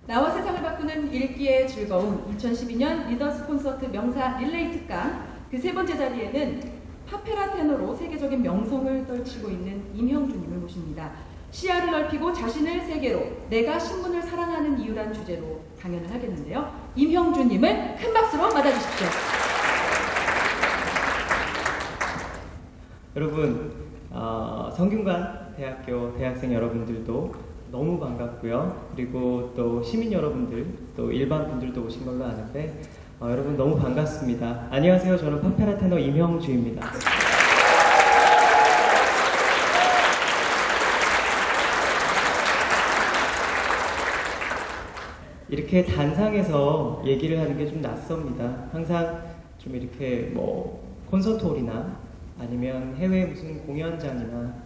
나와 세상을 바꾸는 읽기의 즐거움 2012년 리더스 콘서트 명사 릴레이 특강 그 세 번째 자리에는 파페라 테너로 세계적인 명성을 떨치고 있는 임형준님을 모십니다. 시야를 넓히고 자신을 세계로 내가 신문을 사랑하는 이유란 주제로 강연을 하겠는데요. 임형준님을 큰 박수로 맞아주십시오. 여러분, 성균관 대학교 대학생 여러분들도 너무 반갑고요. 그리고 또 시민 여러분들, 또 일반 분들도 오신 걸로 아는데 여러분 너무 반갑습니다. 안녕하세요. 저는 파페라 테너 임형주입니다. 이렇게 단상에서 얘기를 하는 게 좀 낯섭니다. 항상 좀 이렇게 뭐 콘서트홀이나 아니면 해외 무슨 공연장이나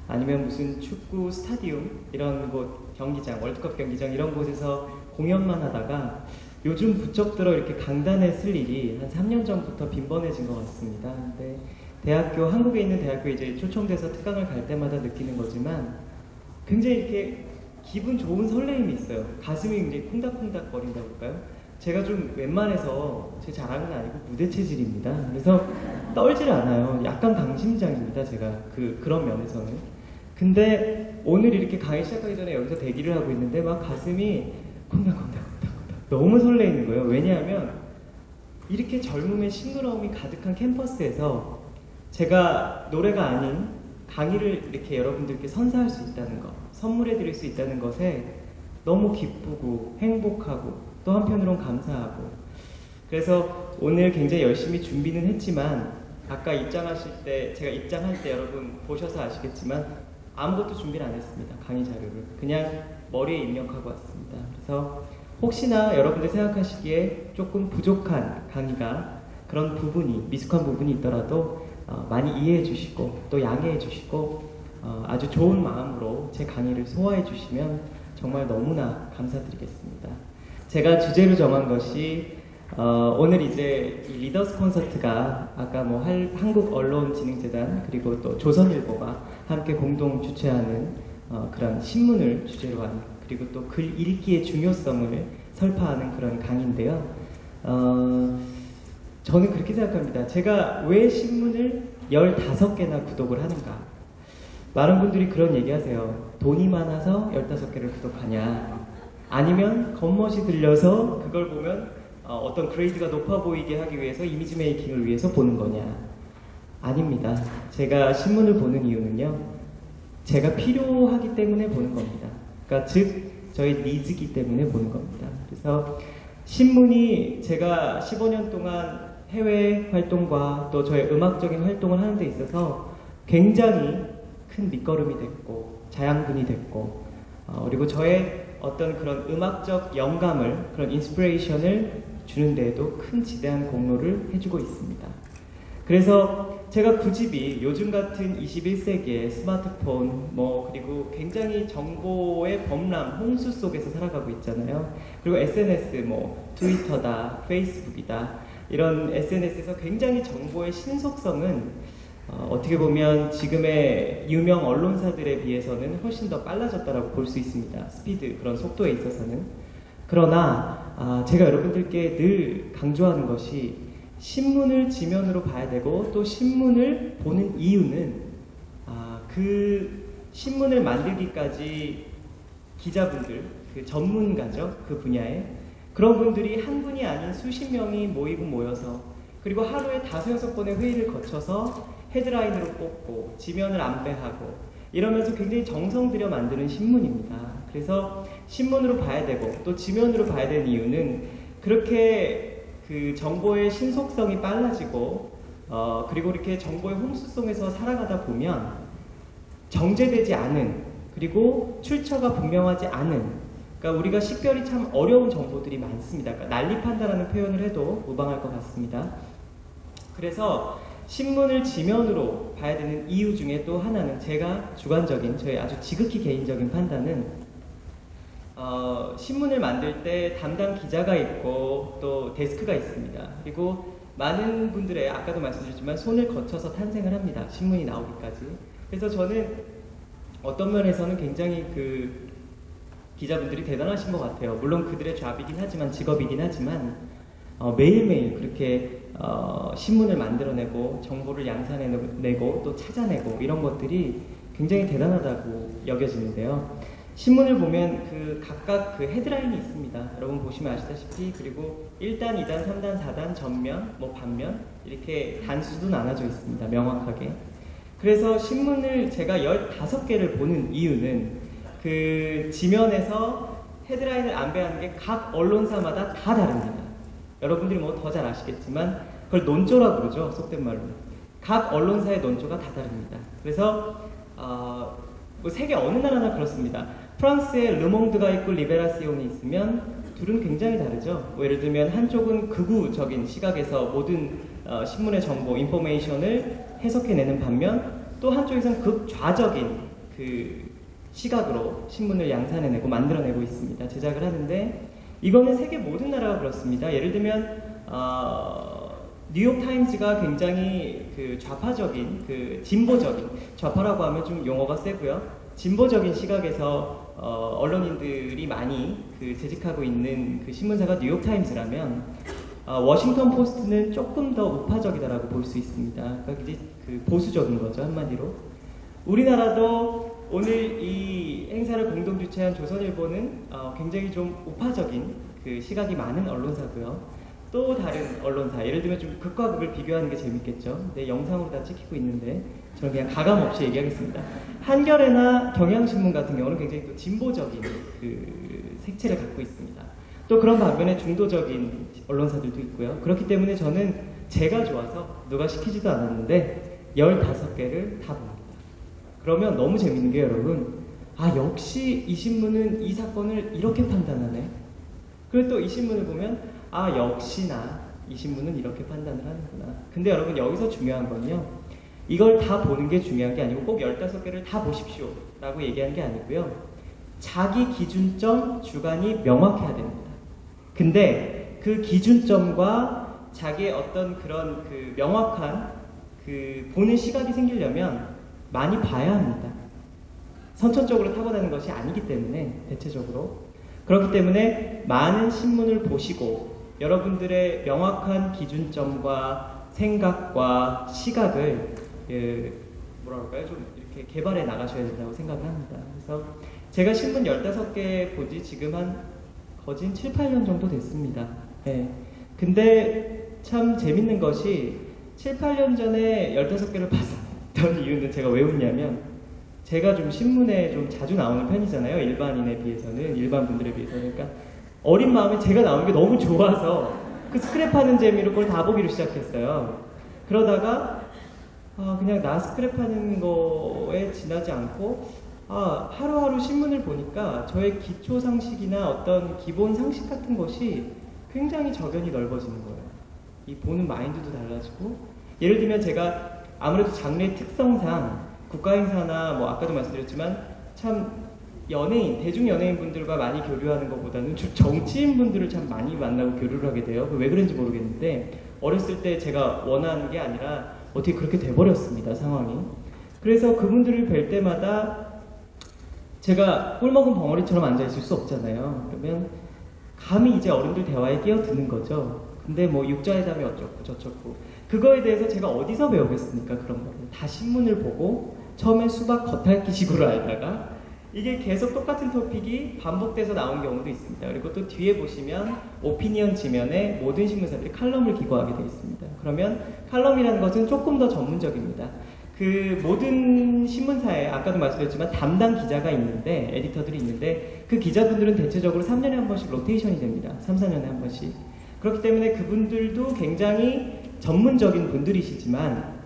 아니면 무슨 축구 스타디움 이런 곳 경기장, 월드컵 경기장 이런 곳에서 공연만 하다가 요즘 부쩍 들어 이렇게 강단에 쓸 일이 한 3년 전부터 빈번해진 것 같습니다. 근데 한국에 있는 대학교에 이제 초청돼서 특강을 갈 때마다 느끼는 거지만 굉장히 이렇게 기분 좋은 설레임이 있어요. 가슴이 굉장히 콩닥콩닥 거린다고 할까요? 제가 좀 웬만해서 제 자랑은 아니고 무대 체질입니다. 그래서 떨질 않아요. 약간 강심장입니다. 제가 그런 면에서는. 근데 오늘 이렇게 강의 시작하기 전에 여기서 대기를 하고 있는데 막 가슴이 콩닥콩닥 너무 설레이는 거예요. 왜냐하면 이렇게 젊음의 싱그러움이 가득한 캠퍼스에서 제가 노래가 아닌 강의를 이렇게 여러분들께 선사할 수 있다는 것, 선물해 드릴 수 있다는 것에 너무 기쁘고 행복하고 또 한편으론 감사하고, 그래서 오늘 굉장히 열심히 준비는 했지만 아까 입장하실 때, 제가 입장할 때 여러분 보셔서 아시겠지만 아무것도 준비를 안 했습니다. 강의 자료를 그냥 머리에 입력하고 왔습니다. 그래서 혹시나 여러분들 생각하시기에 조금 부족한 강의가, 그런 부분이, 미숙한 부분이 있더라도 많이 이해해 주시고 또 양해해 주시고 아주 좋은 마음으로 제 강의를 소화해 주시면 정말 너무나 감사드리겠습니다. 제가 주제로 정한 것이 오늘 이제 이 리더스 콘서트가 아까 뭐 한국언론진흥재단 그리고 또 조선일보가 함께 공동 주최하는 그런 신문을 주제로 한, 그리고 또 글 읽기의 중요성을 설파하는 그런 강의인데요. 저는 그렇게 생각합니다. 제가 왜 신문을 15개나 구독을 하는가? 많은 분들이 그런 얘기 하세요. 돈이 많아서 15개를 구독하냐? 아니면 겉멋이 들려서 그걸 보면 어떤 그레이드가 높아 보이게 하기 위해서 이미지 메이킹을 위해서 보는 거냐? 아닙니다. 제가 신문을 보는 이유는요, 제가 필요하기 때문에 보는 겁니다. 그러니까 즉 저희 니즈기 때문에 보는 겁니다. 그래서 신문이 제가 15년 동안 해외 활동과 또 저의 음악적인 활동을 하는 데 있어서 굉장히 큰 밑거름이 됐고 자양분이 됐고 그리고 저의 어떤 그런 음악적 영감을, 그런 인스피레이션을 주는 데에도 큰 지대한 공로를 해주고 있습니다. 그래서 제가 구집이 요즘 같은 21세기의 스마트폰 그리고 굉장히 정보의 범람, 홍수 속에서 살아가고 있잖아요. 그리고 SNS 트위터다, 페이스북이다, 이런 SNS에서 굉장히 정보의 신속성은 어떻게 보면 지금의 유명 언론사들에 비해서는 훨씬 더 빨라졌다라고 볼 수 있습니다. 스피드, 그런 속도에 있어서는. 그러나 제가 여러분들께 늘 강조하는 것이, 신문을 지면으로 봐야 되고 또 신문을 보는 이유는 그 신문을 만들기까지 기자분들, 그 전문가죠, 그 분야에 그런 분들이 한 분이 아닌 수십 명이 모여서, 그리고 하루에 5-6번의 회의를 거쳐서 헤드라인으로 뽑고 지면을 안배하고 이러면서 굉장히 정성 들여 만드는 신문입니다. 그래서 신문으로 봐야 되고 또 지면으로 봐야 되는 이유는, 그렇게 그 정보의 신속성이 빨라지고 그리고 이렇게 정보의 홍수성에서 살아가다 보면 정제되지 않은, 그리고 출처가 분명하지 않은, 그러니까 우리가 식별이 참 어려운 정보들이 많습니다. 그러니까 난립한다라는 표현을 해도 무방할 것 같습니다. 그래서 신문을 지면으로 봐야 되는 이유 중에 또 하나는, 제가 주관적인, 저의 아주 지극히 개인적인 판단은, 신문을 만들 때 담당 기자가 있고 또 데스크가 있습니다. 그리고 많은 분들의, 아까도 말씀드렸지만, 손을 거쳐서 탄생을 합니다. 신문이 나오기까지. 그래서 저는 어떤 면에서는 굉장히 기자분들이 대단하신 것 같아요. 물론 그들의 잡이긴 하지만 직업이긴 하지만 매일매일 그렇게 신문을 만들어내고 정보를 양산해내고 또 찾아내고 이런 것들이 굉장히 대단하다고 여겨지는데요. 신문을 보면 각각 헤드라인이 있습니다. 여러분 보시면 아시다시피 그리고 1단, 2단, 3단, 4단, 전면, 반면 이렇게 단수도 나눠져 있습니다. 명확하게. 그래서 신문을 제가 15개를 보는 이유는 지면에서 헤드라인을 안배하는 게 각 언론사마다 다 다릅니다. 여러분들이 더 잘 아시겠지만 그걸 논조라고 그러죠. 속된 말로. 각 언론사의 논조가 다 다릅니다. 그래서 세계 어느 나라나 그렇습니다. 프랑스에 르몽드가 있고 리베라시온이 있으면 둘은 굉장히 다르죠. 예를 들면 한쪽은 극우적인 시각에서 모든 신문의 정보, 인포메이션을 해석해내는 반면 또 한쪽에서는 극좌적인 시각으로 신문을 양산해내고 만들어내고 있습니다. 제작을 하는데 이거는 세계 모든 나라가 그렇습니다. 예를 들면 뉴욕타임즈가 굉장히 좌파적인, 진보적인, 좌파라고 하면 좀 용어가 세고요. 진보적인 시각에서 언론인들이 많이 재직하고 있는 신문사가 뉴욕타임즈라면 워싱턴 포스트는 조금 더 우파적이다라고 볼 수 있습니다. 그러니까 이제 보수적인 거죠, 한마디로. 우리나라도 오늘 이 행사를 공동 주최한 조선일보는 굉장히 좀 우파적인 시각이 많은 언론사고요. 또 다른 언론사, 예를 들면 좀 극과 극을 비교하는 게 재밌겠죠. 근데 영상으로 다 찍히고 있는데 저는 그냥 가감 없이 얘기하겠습니다. 한겨레나 경향신문 같은 경우는 굉장히 또 진보적인 색채를 갖고 있습니다. 또 그런 반면에 중도적인 언론사들도 있고요. 그렇기 때문에 저는 제가 좋아서 누가 시키지도 않았는데 15개를 다 봅니다. 그러면 너무 재밌는 게 여러분, 역시 이 신문은 이 사건을 이렇게 판단하네. 그리고 또 이 신문을 보면 역시나 이 신문은 이렇게 판단을 하는구나. 근데 여러분 여기서 중요한 건요, 이걸 다 보는 게 중요한 게 아니고 꼭 15개를 다 보십시오 라고 얘기하는 게 아니고요, 자기 기준점, 주관이 명확해야 됩니다. 근데 그 기준점과 자기의 어떤 그런 명확한 보는 시각이 생기려면 많이 봐야 합니다. 선천적으로 타고나는 것이 아니기 때문에, 대체적으로. 그렇기 때문에 많은 신문을 보시고 여러분들의 명확한 기준점과 생각과 시각을 좀 이렇게 개발해 나가셔야 된다고 생각을 합니다. 그래서 제가 신문 15개 본지 지금 거진 7, 8년 정도 됐습니다. 네. 근데 참 재밌는 것이 7, 8년 전에 15개를 봤던 이유는 제가 왜 웃냐면, 제가 좀 신문에 좀 자주 나오는 편이잖아요. 일반인에 비해서는, 일반 분들에 비해서는. 그러니까 어린 마음에 제가 나오는 게 너무 좋아서 스크랩하는 재미로 그걸 다 보기로 시작했어요. 그러다가 그냥 나 스크랩하는 거에 지나지 않고 하루하루 신문을 보니까 저의 기초 상식이나 어떤 기본 상식 같은 것이 굉장히 저변이 넓어지는 거예요. 이 보는 마인드도 달라지고, 예를 들면 제가 아무래도 장르의 특성상 국가행사나 아까도 말씀드렸지만 참 연예인, 대중 연예인분들과 많이 교류하는 것보다는 정치인분들을 참 많이 만나고 교류를 하게 돼요. 왜 그런지 모르겠는데 어렸을 때 제가 원하는 게 아니라 어떻게 그렇게 돼버렸습니다, 상황이. 그래서 그분들을 뵐 때마다 제가 꿀먹은 벙어리처럼 앉아있을 수 없잖아요. 그러면 감히 이제 어른들 대화에 끼어드는 거죠. 근데 육자회담이 어쩌고 저쩌고 그거에 대해서 제가 어디서 배우겠습니까? 그런 거를 다 신문을 보고 처음엔 수박 겉핥기식으로 알다가 이게 계속 똑같은 토픽이 반복돼서 나온 경우도 있습니다. 그리고 또 뒤에 보시면 오피니언 지면에 모든 신문사들이 칼럼을 기고하게 되어 있습니다. 그러면 칼럼이라는 것은 조금 더 전문적입니다. 모든 신문사에 아까도 말씀드렸지만 담당 기자가 있는데, 에디터들이 있는데 그 기자분들은 대체적으로 3년에 한 번씩 로테이션이 됩니다. 3, 4년에 한 번씩. 그렇기 때문에 그분들도 굉장히 전문적인 분들이시지만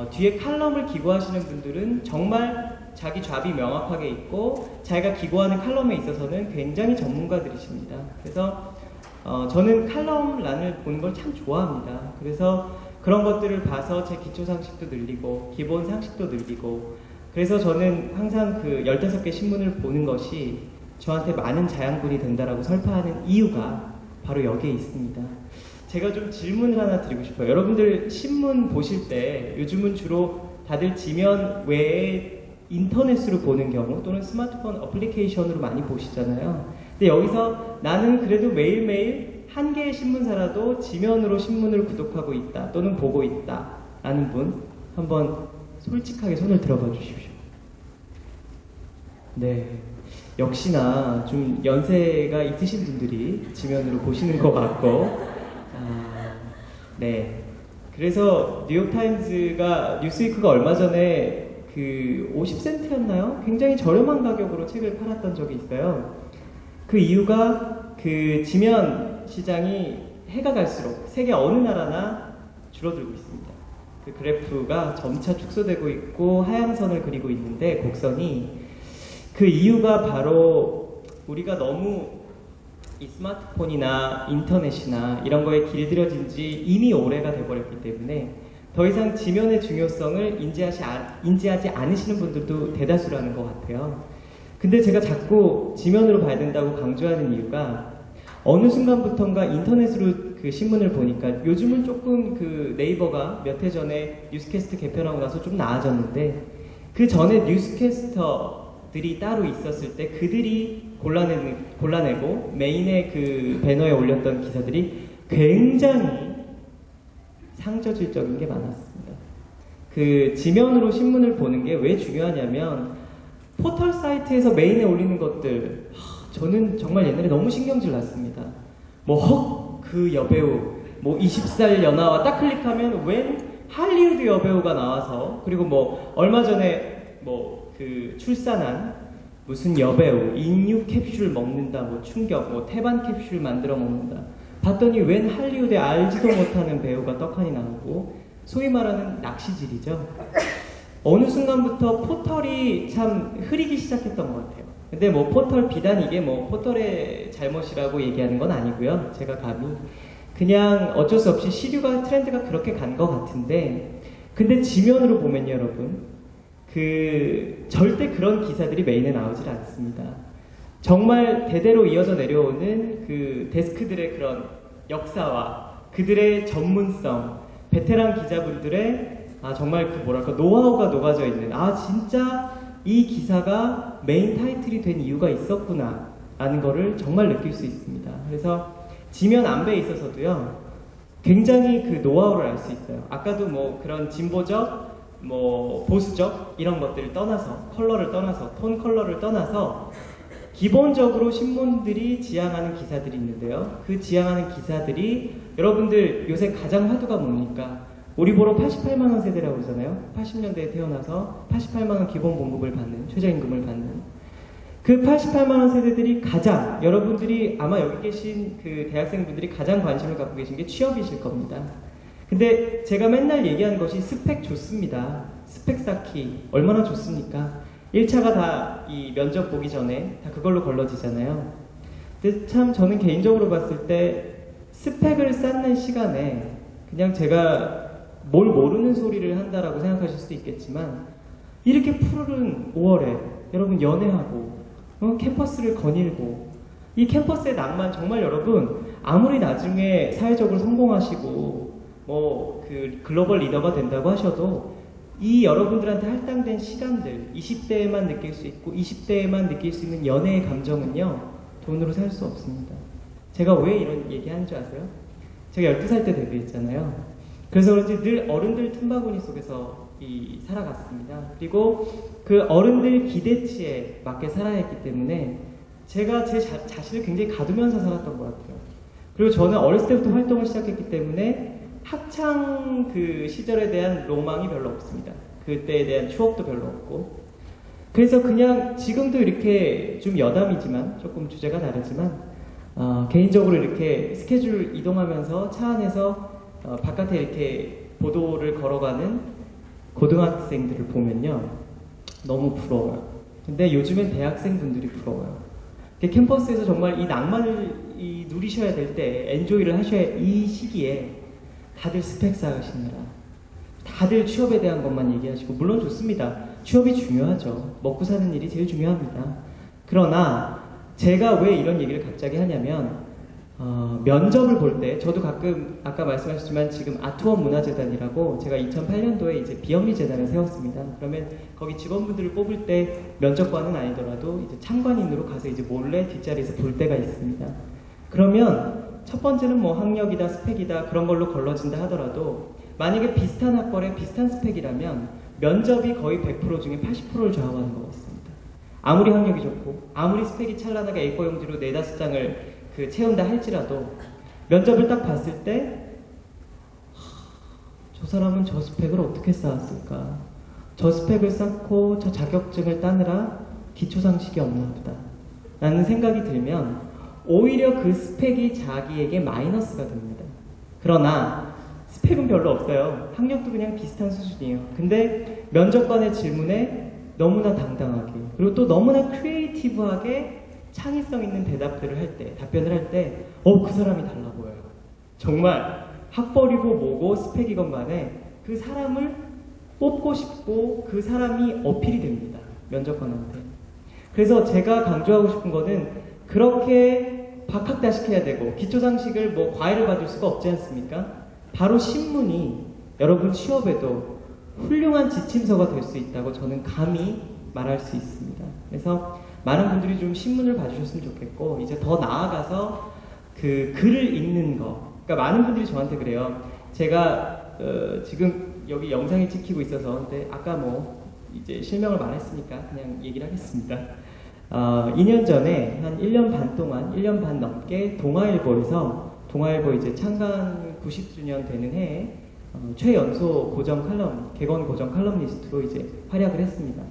뒤에 칼럼을 기고하시는 분들은 정말 자기 잡이 명확하게 있고 자기가 기고하는 칼럼에 있어서는 굉장히 전문가들이십니다. 그래서 저는 칼럼란을 보는 걸 참 좋아합니다. 그래서 그런 것들을 봐서 제 기초 상식도 늘리고 기본 상식도 늘리고, 그래서 저는 항상 15개 신문을 보는 것이 저한테 많은 자양분이 된다라고 설파하는 이유가 바로 여기에 있습니다. 제가 좀 질문을 하나 드리고 싶어요. 여러분들 신문 보실 때 요즘은 주로 다들 지면 외에 인터넷으로 보는 경우 또는 스마트폰 어플리케이션으로 많이 보시잖아요. 근데 여기서 나는 그래도 매일매일 한 개의 신문사라도 지면으로 신문을 구독하고 있다 또는 보고 있다 라는 분 한번 솔직하게 손을 들어봐 주십시오. 네, 역시나 좀 연세가 있으신 분들이 지면으로 보시는 것 같고 네, 그래서 뉴욕타임즈가 뉴스위크가 얼마 전에 그 50센트였나요? 굉장히 저렴한 가격으로 책을 팔았던 적이 있어요. 그 이유가 그 지면 시장이 해가 갈수록 세계 어느 나라나 줄어들고 있습니다. 그 그래프가 점차 축소되고 있고 하향선을 그리고 있는데 곡선이 그 이유가 바로 우리가 너무 이 스마트폰이나 인터넷이나 이런 거에 길들여진 지 이미 오래가 돼버렸기 때문에 더 이상 지면의 중요성을 인지하지 않으시는 분들도 대다수라는 것 같아요. 근데 제가 자꾸 지면으로 봐야 된다고 강조하는 이유가 어느 순간부턴가 인터넷으로 그 신문을 보니까 요즘은 조금 그 네이버가 몇 해 전에 뉴스캐스트 개편하고 나서 좀 나아졌는데 그 전에 뉴스캐스터들이 따로 있었을 때 그들이 골라내고 메인의 그 배너에 올렸던 기사들이 굉장히 상저질적인 게 많았습니다. 그 지면으로 신문을 보는 게 왜 중요하냐면 포털 사이트에서 메인에 올리는 것들 저는 정말 옛날에 너무 신경질 났습니다. 뭐 헉 그 여배우 뭐 20살 연하와 딱 클릭하면 웬 할리우드 여배우가 나와서 그리고 뭐 얼마 전에 뭐 그 출산한 무슨 여배우 인유 캡슐 먹는다 뭐 충격 뭐 태반 캡슐 만들어 먹는다 봤더니 웬 할리우드에 알지도 못하는 배우가 떡하니 나오고 소위 말하는 낚시질이죠. 어느 순간부터 포털이 참 흐리기 시작했던 것 같아요. 근데 뭐 포털 비단 이게 뭐 포털의 잘못이라고 얘기하는 건 아니고요. 제가 감히 그냥 어쩔 수 없이 시류가 트렌드가 그렇게 간 것 같은데 근데 지면으로 보면요 여러분 그 절대 그런 기사들이 메인에 나오질 않습니다. 정말 대대로 이어져 내려오는 그 데스크들의 그런 역사와 그들의 전문성 베테랑 기자분들의 정말 그 뭐랄까 노하우가 녹아져 있는 진짜 이 기사가 메인 타이틀이 된 이유가 있었구나 라는 거를 정말 느낄 수 있습니다. 그래서 지면 안배에 있어서도요 굉장히 그 노하우를 알 수 있어요. 아까도 뭐 그런 진보적 뭐 보수적 이런 것들을 떠나서 컬러를 떠나서 톤 컬러를 떠나서 기본적으로 신문들이 지향하는 기사들이 있는데요. 그 지향하는 기사들이 여러분들 요새 가장 화두가 뭡니까? 우리 보러 88만원 세대라고 그러잖아요. 80년대에 태어나서 88만원 기본 봉급을 받는, 최저임금을 받는 그 88만원 세대들이 가장 여러분들이 아마 여기 계신 그 대학생분들이 가장 관심을 갖고 계신 게 취업이실 겁니다. 근데 제가 맨날 얘기하는 것이 스펙 좋습니다. 스펙 쌓기 얼마나 좋습니까? 1차가 다 이 면접 보기 전에 다 그걸로 걸러지잖아요. 근데 참 저는 개인적으로 봤을 때 스펙을 쌓는 시간에 그냥 제가 뭘 모르는 소리를 한다라고 생각하실 수도 있겠지만 이렇게 푸르른 5월에 여러분 연애하고 캠퍼스를 거닐고 이 캠퍼스의 낭만 정말 여러분 아무리 나중에 사회적으로 성공하시고 뭐 그 글로벌 리더가 된다고 하셔도 이 여러분들한테 할당된 시간들 20대에만 느낄 수 있고 20대에만 느낄 수 있는 연애의 감정은요 돈으로 살 수 없습니다. 제가 왜 이런 얘기하는 줄 아세요? 제가 12살 때 데뷔했잖아요. 그래서 그런지 늘 어른들 틈바구니 속에서 살아갔습니다. 그리고 그 어른들 기대치에 맞게 살아야 했기 때문에 제가 제 자신을 굉장히 가두면서 살았던 것 같아요. 그리고 저는 어렸을 때부터 활동을 시작했기 때문에 학창 그 시절에 대한 로망이 별로 없습니다. 그때에 대한 추억도 별로 없고 그래서 그냥 지금도 이렇게 좀 여담이지만 조금 주제가 다르지만 개인적으로 이렇게 스케줄 이동하면서 차 안에서 바깥에 이렇게 보도를 걸어가는 고등학생들을 보면요 너무 부러워요. 근데 요즘엔 대학생분들이 부러워요. 캠퍼스에서 정말 이 낭만을 누리셔야 될 때 엔조이를 하셔야 이 시기에 다들 스펙 쌓으시느라 다들 취업에 대한 것만 얘기하시고 물론 좋습니다. 취업이 중요하죠. 먹고 사는 일이 제일 중요합니다. 그러나 제가 왜 이런 얘기를 갑자기 하냐면 면접을 볼 때 저도 가끔 아까 말씀하셨지만 지금 아트원 문화재단이라고 제가 2008년도에 이제 비영리 재단을 세웠습니다. 그러면 거기 직원분들을 뽑을 때 면접관은 아니더라도 이제 참관인으로 가서 이제 몰래 뒷자리에서 볼 때가 있습니다. 그러면 첫 번째는 뭐 학력이다 스펙이다 그런 걸로 걸러진다 하더라도 만약에 비슷한 학벌에 비슷한 스펙이라면 면접이 거의 100% 중에 80%를 좌우하는 것 같습니다. 아무리 학력이 좋고 아무리 스펙이 찬란하게 A4 용지로 4-5장을 채운다 할지라도 면접을 딱 봤을 때 저 사람은 저 스펙을 어떻게 쌓았을까? 저 스펙을 쌓고 저 자격증을 따느라 기초상식이 없나 보다 라는 생각이 들면 오히려 그 스펙이 자기에게 마이너스가 됩니다. 그러나 스펙은 별로 없어요. 학력도 그냥 비슷한 수준이에요. 근데 면접관의 질문에 너무나 당당하게 그리고 또 너무나 크리에이티브하게 창의성 있는 대답들을 할 때, 답변을 할 때, 그 사람이 달라 보여요. 정말 학벌이고 뭐고 스펙이건 간에 그 사람을 뽑고 싶고 그 사람이 어필이 됩니다. 면접관한테. 그래서 제가 강조하고 싶은 거는 그렇게 박학다식해야 되고 기초상식을 뭐 과외를 받을 수가 없지 않습니까? 바로 신문이 여러분 취업에도 훌륭한 지침서가 될 수 있다고 저는 감히 말할 수 있습니다. 그래서 많은 분들이 좀 신문을 봐주셨으면 좋겠고 이제 더 나아가서 그 글을 읽는 거 그러니까 많은 분들이 저한테 그래요. 제가 지금 여기 영상이 찍히고 있어서 근데 아까 뭐 이제 실명을 말했으니까 그냥 얘기를 하겠습니다. 2년 전에 한 1년 반 동안 1년 반 넘게 동아일보에서 동아일보 이제 창간 90주년 되는 해에 최연소 고정 칼럼 개건 고정 칼럼니스트로 이제 활약을 했습니다.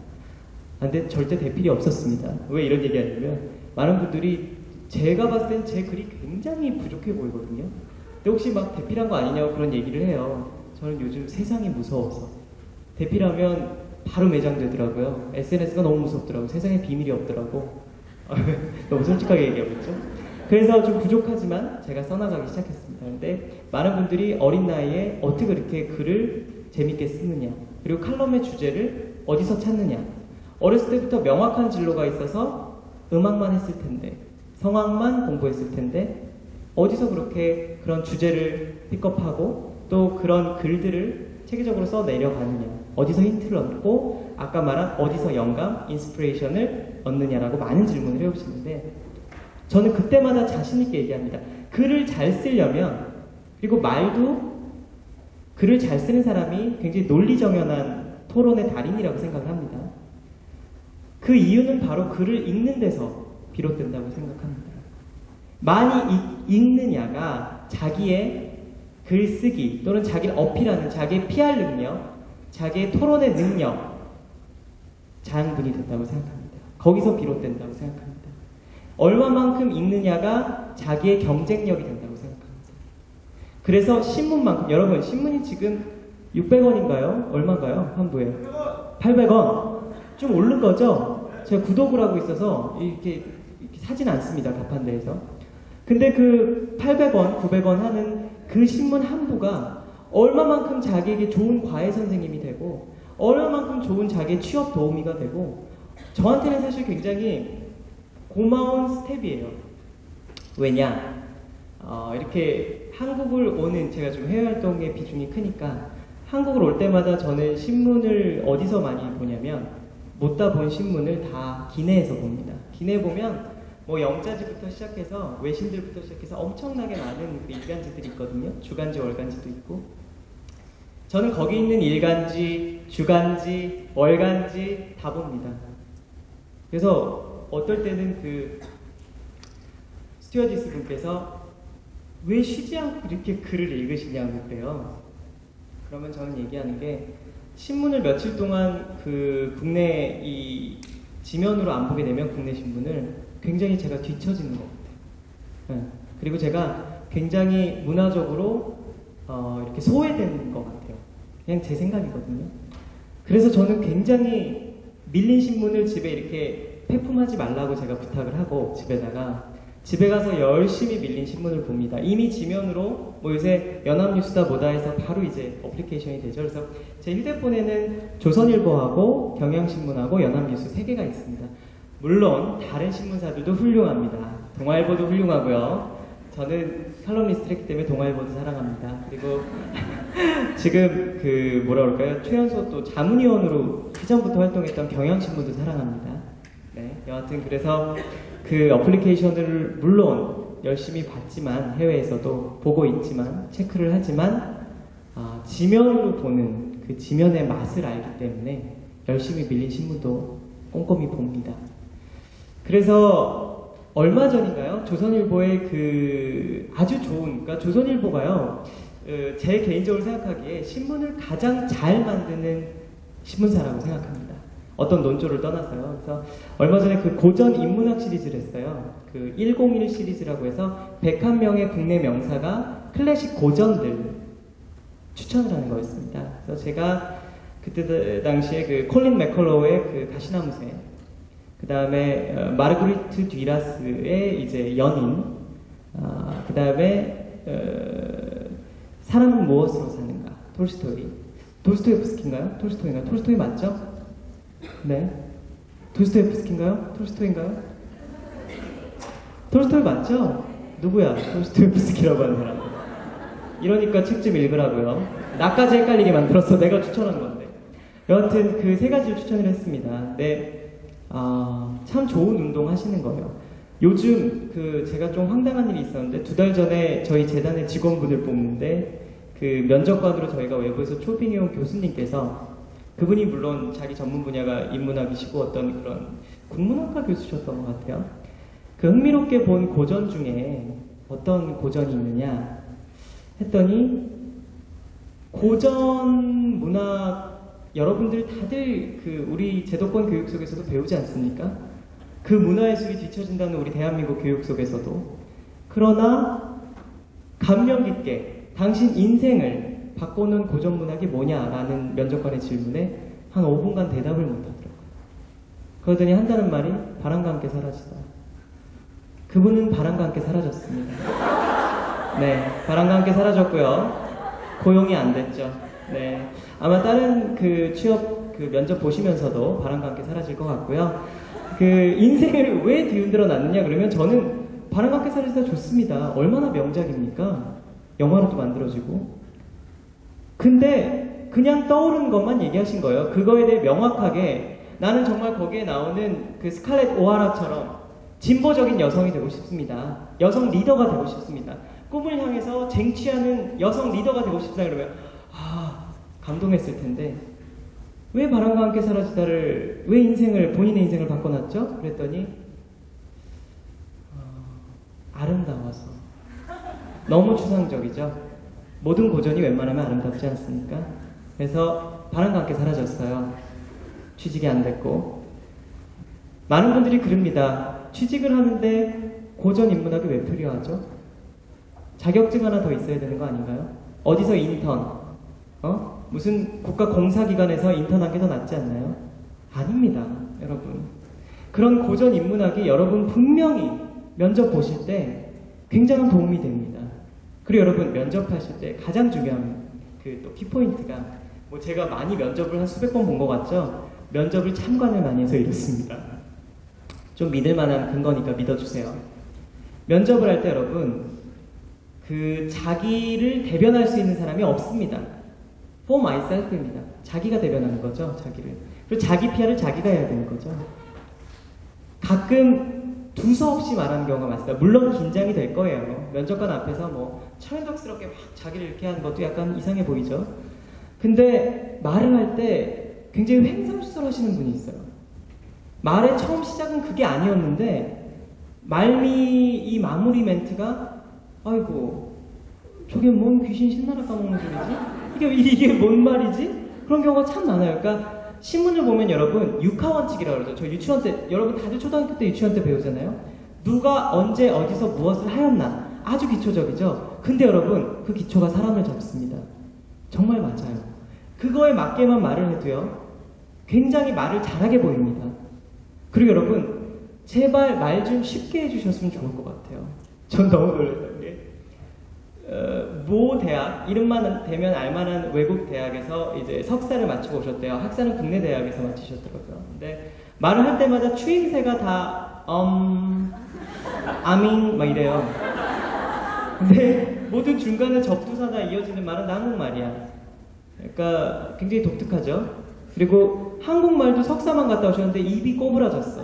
근데 절대 대필이 없었습니다. 왜 이런 얘기 하냐면 많은 분들이 제가 봤을 땐 제 글이 굉장히 부족해 보이거든요. 근데 혹시 막 대필한 거 아니냐고 그런 얘기를 해요. 저는 요즘 세상이 무서워서 대필하면 바로 매장되더라고요. SNS가 너무 무섭더라고요. 세상에 비밀이 없더라고. 너무 솔직하게 얘기하겠죠? 그래서 좀 부족하지만 제가 써나가기 시작했습니다. 근데 많은 분들이 어린 나이에 어떻게 그렇게 글을 재밌게 쓰느냐 그리고 칼럼의 주제를 어디서 찾느냐 어렸을 때부터 명확한 진로가 있어서 음악만 했을 텐데 성악만 공부했을 텐데 어디서 그렇게 그런 주제를 픽업하고 또 그런 글들을 체계적으로 써내려가느냐 어디서 힌트를 얻고 아까 말한 어디서 영감, 인스피레이션을 얻느냐라고 많은 질문을 해오시는데 저는 그때마다 자신있게 얘기합니다. 글을 잘 쓰려면 그리고 말도 글을 잘 쓰는 사람이 굉장히 논리정연한 토론의 달인이라고 생각을 합니다. 그 이유는 바로 글을 읽는 데서 비롯된다고 생각합니다. 많이 읽느냐가 자기의 글쓰기 또는 자기를 어필하는 자기의 PR 능력, 자기의 토론의 능력 자양분이 된다고 생각합니다. 거기서 비롯된다고 생각합니다. 얼마만큼 읽느냐가 자기의 경쟁력이 된다고 생각합니다. 그래서 신문만큼 여러분 신문이 지금 600원인가요? 얼마인가요? 환부에 800원 좀 오른 거죠? 제가 구독을 하고 있어서 이렇게 사진 않습니다. 가판대에서. 근데 그 800원, 900원 하는 그 신문 한 부가 얼마만큼 자기에게 좋은 과외 선생님이 되고 얼마만큼 좋은 자기의 취업 도우미가 되고 저한테는 사실 굉장히 고마운 스텝이에요. 왜냐? 이렇게 한국을 오는 제가 좀 해외 활동의 비중이 크니까 한국을 올 때마다 저는 신문을 어디서 많이 보냐면 못다 본 신문을 다 기내에서 봅니다. 기내 보면 뭐 영자지부터 시작해서 외신들부터 시작해서 엄청나게 많은 일간지들이 있거든요. 주간지, 월간지도 있고. 저는 거기 있는 일간지, 주간지, 월간지 다 봅니다. 그래서 어떨 때는 그 스튜어디스 분께서 왜 쉬지 않고 이렇게 글을 읽으시냐고 그래요. 그러면 저는 얘기하는 게 신문을 며칠 동안 그 국내 이 지면으로 안 보게 되면 국내 신문을 굉장히 제가 뒤처지는 것 같아요. 네. 그리고 제가 굉장히 문화적으로 이렇게 소외되는 것 같아요. 그냥 제 생각이거든요. 그래서 저는 굉장히 밀린 신문을 집에 이렇게 폐품하지 말라고 제가 부탁을 하고 집에 가서 열심히 밀린 신문을 봅니다. 이미 지면으로 뭐 요새 연합뉴스다 뭐다 해서 바로 이제 어플리케이션이 되죠. 그래서 제 휴대폰에는 조선일보하고 경향신문하고 연합뉴스 3개가 있습니다. 물론 다른 신문사들도 훌륭합니다. 동아일보도 훌륭하고요. 저는 칼럼니스트를 했기 때문에 동아일보도 사랑합니다. 그리고 지금 그 뭐라 그럴까요? 최연소 또 자문위원으로 그전부터 활동했던 경향신문도 사랑합니다. 네, 여하튼 그래서 그 어플리케이션을 물론 열심히 봤지만 해외에서도 보고 있지만 체크를 하지만 지면으로 보는 그 지면의 맛을 알기 때문에 열심히 밀린 신문도 꼼꼼히 봅니다. 그래서 얼마 전인가요? 조선일보의 그 아주 좋은, 그러니까 조선일보가요, 제 개인적으로 생각하기에 신문을 가장 잘 만드는 신문사라고 생각합니다. 어떤 논조를 떠나서요. 그래서 얼마 전에 그 고전 인문학 시리즈를 했어요. 그 101 시리즈라고 해서 101명의 국내 명사가 클래식 고전들 추천을 하는 거였습니다. 그래서 제가 그때 당시에 그 콜린 맥컬로우의 그 가시나무새, 그 다음에 마르구리트 듀라스의 이제 연인, 그 다음에 사람은 무엇으로 사는가, 톨스토이, 도스토옙스키인가요? 톨스토이인가요? 톨스토이 맞죠? 네. 도스토옙스키인가요? 톨스토이인가요? 톨스토이 맞죠? 누구야? 도스토옙스키라고 하는 사람. 이러니까 책 좀 읽으라고요. 나까지 헷갈리게 만들었어. 내가 추천한 건데. 여하튼 그 세 가지를 추천을 했습니다. 네. 참 좋은 운동 하시는 거예요. 요즘 그 제가 좀 황당한 일이 있었는데 2달 전에 저희 재단의 직원분을 뽑는데 그 면접관으로 저희가 외부에서 초빙해온 교수님께서, 그분이 물론 자기 전문 분야가 인문학이시고 어떤 그런 국문학과 교수셨던 것 같아요. 그 흥미롭게 본 고전 중에 어떤 고전이 있느냐 했더니, 고전 문학 여러분들 다들 그 우리 제도권 교육 속에서도 배우지 않습니까? 그 문화의 숲이 뒤처진다는 우리 대한민국 교육 속에서도. 그러나 감명 깊게 당신 인생을 바꾸는 고전 문학이 뭐냐라는 면접관의 질문에 한 5분간 대답을 못 하더라고요. 그러더니 한다는 말이 바람과 함께 사라지다. 그분은 바람과 함께 사라졌습니다. 네, 바람과 함께 사라졌고요. 고용이 안 됐죠. 네, 아마 다른 그 취업 그 면접 보시면서도 바람과 함께 사라질 것 같고요. 그 인생을 왜 뒤흔들어 놨느냐 그러면, 저는 바람과 함께 사라지다 좋습니다. 얼마나 명작입니까? 영화로도 만들어지고. 근데 그냥 떠오르는 것만 얘기하신 거예요. 그거에 대해 명확하게 나는 정말 거기에 나오는 그 스칼렛 오하라처럼 진보적인 여성이 되고 싶습니다. 여성 리더가 되고 싶습니다. 꿈을 향해서 쟁취하는 여성 리더가 되고 싶다 그러면 감동했을 텐데, 왜 바람과 함께 사라지다를, 왜 인생을, 본인의 인생을 바꿔놨죠? 그랬더니 아름다워서. 너무 추상적이죠. 모든 고전이 웬만하면 아름답지 않습니까? 그래서 바람과 함께 사라졌어요. 취직이 안 됐고. 많은 분들이 그럽니다. 취직을 하는데 고전 인문학이 왜 필요하죠? 자격증 하나 더 있어야 되는 거 아닌가요? 어디서 인턴? 무슨 국가 공사기관에서 인턴한 게 더 낫지 않나요? 아닙니다, 여러분. 그런 고전 인문학이 여러분 분명히 면접 보실 때 굉장한 도움이 됩니다. 그리고 여러분 면접하실 때 가장 중요한 그 또 키포인트가, 뭐 제가 많이 면접을 한 수백 번 본 것 같죠? 면접을 참관을 많이 해서 이렇습니다. 좀 믿을 만한 근거니까 믿어주세요. 면접을 할 때 여러분, 그 자기를 대변할 수 있는 사람이 없습니다. For myself입니다. 자기가 대변하는 거죠, 자기를. 그리고 자기 PR을 자기가 해야 되는 거죠. 가끔 두서없이 말하는 경우가 많습니다. 물론 긴장이 될 거예요. 면접관 앞에서 뭐 철덕스럽게 막 자기를 이렇게 하는 것도 약간 이상해 보이죠. 근데 말을 할 때 굉장히 횡설수설 하시는 분이 있어요. 말의 처음 시작은 그게 아니었는데 이 마무리 멘트가, 아이고 저게 뭔 귀신 신나라 까먹는 소리지? 이게 뭔 말이지? 그런 경우가 참 많아요. 그러니까 신문을 보면 여러분 육하원칙이라고 그러죠. 저 유치원 때, 여러분 다들 초등학교 때 유치원 때 배우잖아요. 누가 언제 어디서 무엇을 하였나. 아주 기초적이죠. 근데 여러분 그 기초가 사람을 잡습니다. 정말 맞아요. 그거에 맞게만 말을 해도요 굉장히 말을 잘하게 보입니다. 그리고 여러분 제발 말 좀 쉽게 해주셨으면 좋을 것 같아요. 전 너무 놀랐던 게 모 대학, 이름만 대면 알만한 외국 대학에서 이제 석사를 마치고 오셨대요. 학사는 국내 대학에서 마치셨더라고요. 근데 말을 할 때마다 추임새가 다 아민 막 이래요. 근데 모든 중간에 접두사나 이어지는 말은 다 한국말이야. 그러니까 굉장히 독특하죠. 그리고 한국말도 석사만 갔다 오셨는데 입이 꼬부라졌어.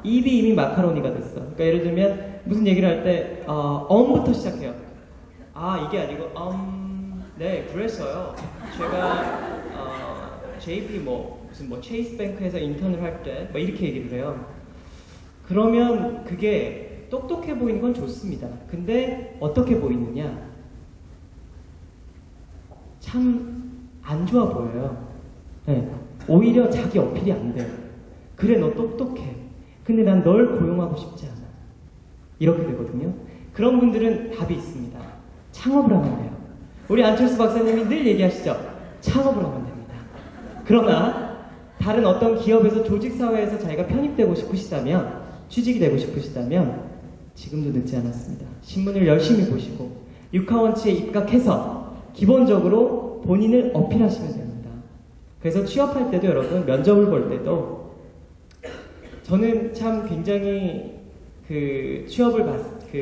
입이 이미 마카로니가 됐어. 그러니까 예를 들면 무슨 얘기를 할 때 엄부터 시작해요. 아 이게 아니고 네 그랬어요. 제가 JP 무슨 체이스 뱅크에서 인턴을 할 때 이렇게 얘기를 해요. 그러면 그게 똑똑해 보이는 건 좋습니다. 근데 어떻게 보이느냐? 참 안 좋아 보여요. 네. 오히려 자기 어필이 안 돼요. 그래 너 똑똑해. 근데 난 널 고용하고 싶지 않아. 이렇게 되거든요. 그런 분들은 답이 있습니다. 창업을 하면 돼요. 우리 안철수 박사님이 늘 얘기하시죠. 창업을 하면 됩니다. 그러나 다른 어떤 기업에서 조직사회에서 자기가 편입되고 싶으시다면 취직이 되고 싶으시다면 지금도 늦지 않았습니다. 신문을 열심히 보시고 육하원치에 입각해서 기본적으로 본인을 어필하시면 됩니다. 그래서 취업할 때도 여러분 면접을 볼 때도 저는 참 굉장히 그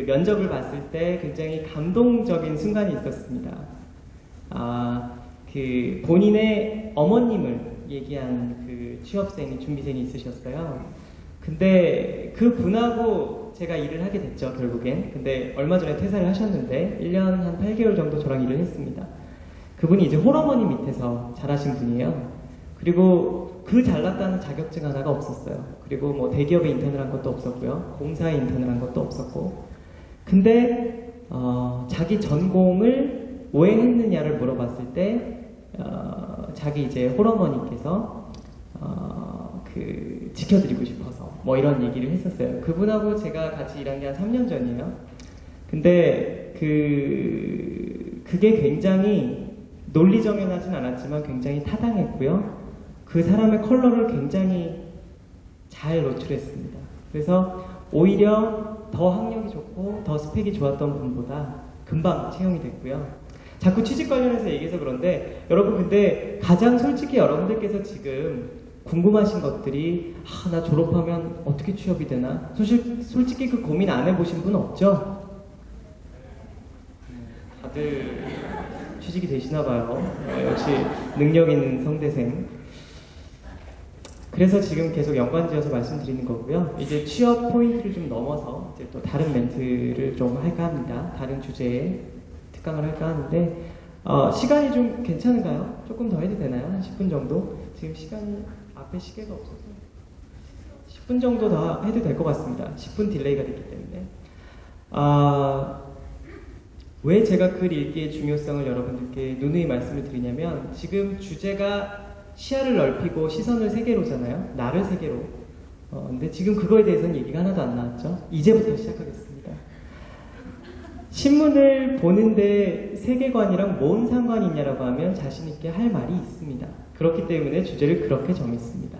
면접을 봤을 때 굉장히 감동적인 순간이 있었습니다. 그 본인의 어머님을 얘기한 그 취업생이 준비생이 있으셨어요. 근데 그 분하고 제가 일을 하게 됐죠, 결국엔. 근데 얼마 전에 퇴사를 하셨는데 1년 한 8개월 정도 저랑 일을 했습니다. 그분이 이제 홀어머니 밑에서 자라신 분이에요. 그리고 그 잘났다는 자격증 하나가 없었어요. 그리고 대기업에 인턴을 한 것도 없었고요. 공사에 인턴을 한 것도 없었고. 근데 자기 전공을 왜 했느냐를 물어봤을 때 자기 이제 홀어머니께서 지켜드리고 싶어서 이런 얘기를 했었어요. 그분하고 제가 같이 일한 게 한 3년 전이에요. 근데 그게 굉장히 논리정연하진 않았지만 굉장히 타당했고요. 그 사람의 컬러를 굉장히 잘 노출했습니다. 그래서 오히려 더 학력이 좋고 더 스펙이 좋았던 분보다 금방 채용이 됐고요. 자꾸 취직 관련해서 얘기해서 그런데 여러분 근데 가장 솔직히 여러분들께서 지금 궁금하신 것들이 나 졸업하면 어떻게 취업이 되나? 솔직히 그 고민 안 해보신 분 없죠? 다들 취직이 되시나 봐요. 역시 능력 있는 성대생. 그래서 지금 계속 연관지어서 말씀드리는 거고요. 이제 취업 포인트를 좀 넘어서 이제 또 다른 멘트를 좀 할까 합니다. 다른 주제에 특강을 할까 하는데 시간이 좀 괜찮은가요? 조금 더 해도 되나요? 한 10분 정도? 지금 시간이 앞에 시계가 없어서 10분 정도 더 해도 될 것 같습니다. 10분 딜레이가 됐기 때문에. 왜 제가 글 읽기의 중요성을 여러분들께 누누이 말씀을 드리냐면 지금 주제가 시야를 넓히고 시선을 세계로잖아요. 나를 세계로. 근데 지금 그거에 대해서는 얘기가 하나도 안 나왔죠. 이제부터 시작하겠습니다. 신문을 보는데 세계관이랑 뭔 상관이 있냐라고 하면 자신 있게 할 말이 있습니다. 그렇기 때문에 주제를 그렇게 정했습니다.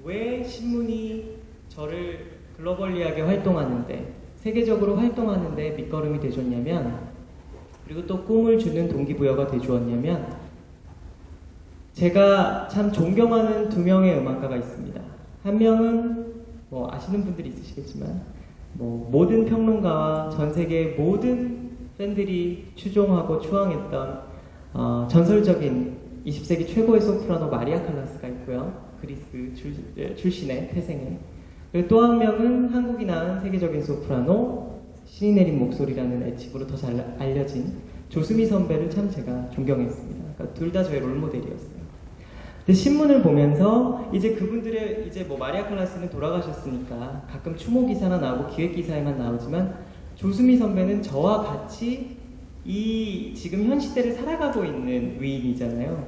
왜 신문이 저를 글로벌리하게 활동하는데 세계적으로 활동하는데 밑거름이 돼줬냐면 그리고 또 꿈을 주는 동기부여가 돼주었냐면 제가 참 존경하는 두 명의 음악가가 있습니다. 한 명은 아시는 분들이 있으시겠지만 모든 평론가와 전 세계 모든 팬들이 추종하고 추앙했던 전설적인 20세기 최고의 소프라노 마리아 칼라스가 있고요. 그리스 출신의 태생의. 그리고 또 한 명은 한국이 낳은 세계적인 소프라노 신이 내린 목소리라는 애칭으로 더 잘 알려진 조수미 선배를 참 제가 존경했습니다. 그러니까 둘 다 저의 롤모델이었어요. 근데 신문을 보면서 이제 그분들의 마리아 칼라스는 돌아가셨으니까 가끔 추모 기사나 나오고 기획 기사에만 나오지만 조수미 선배는 저와 같이 이 지금 현 시대를 살아가고 있는 위인이잖아요.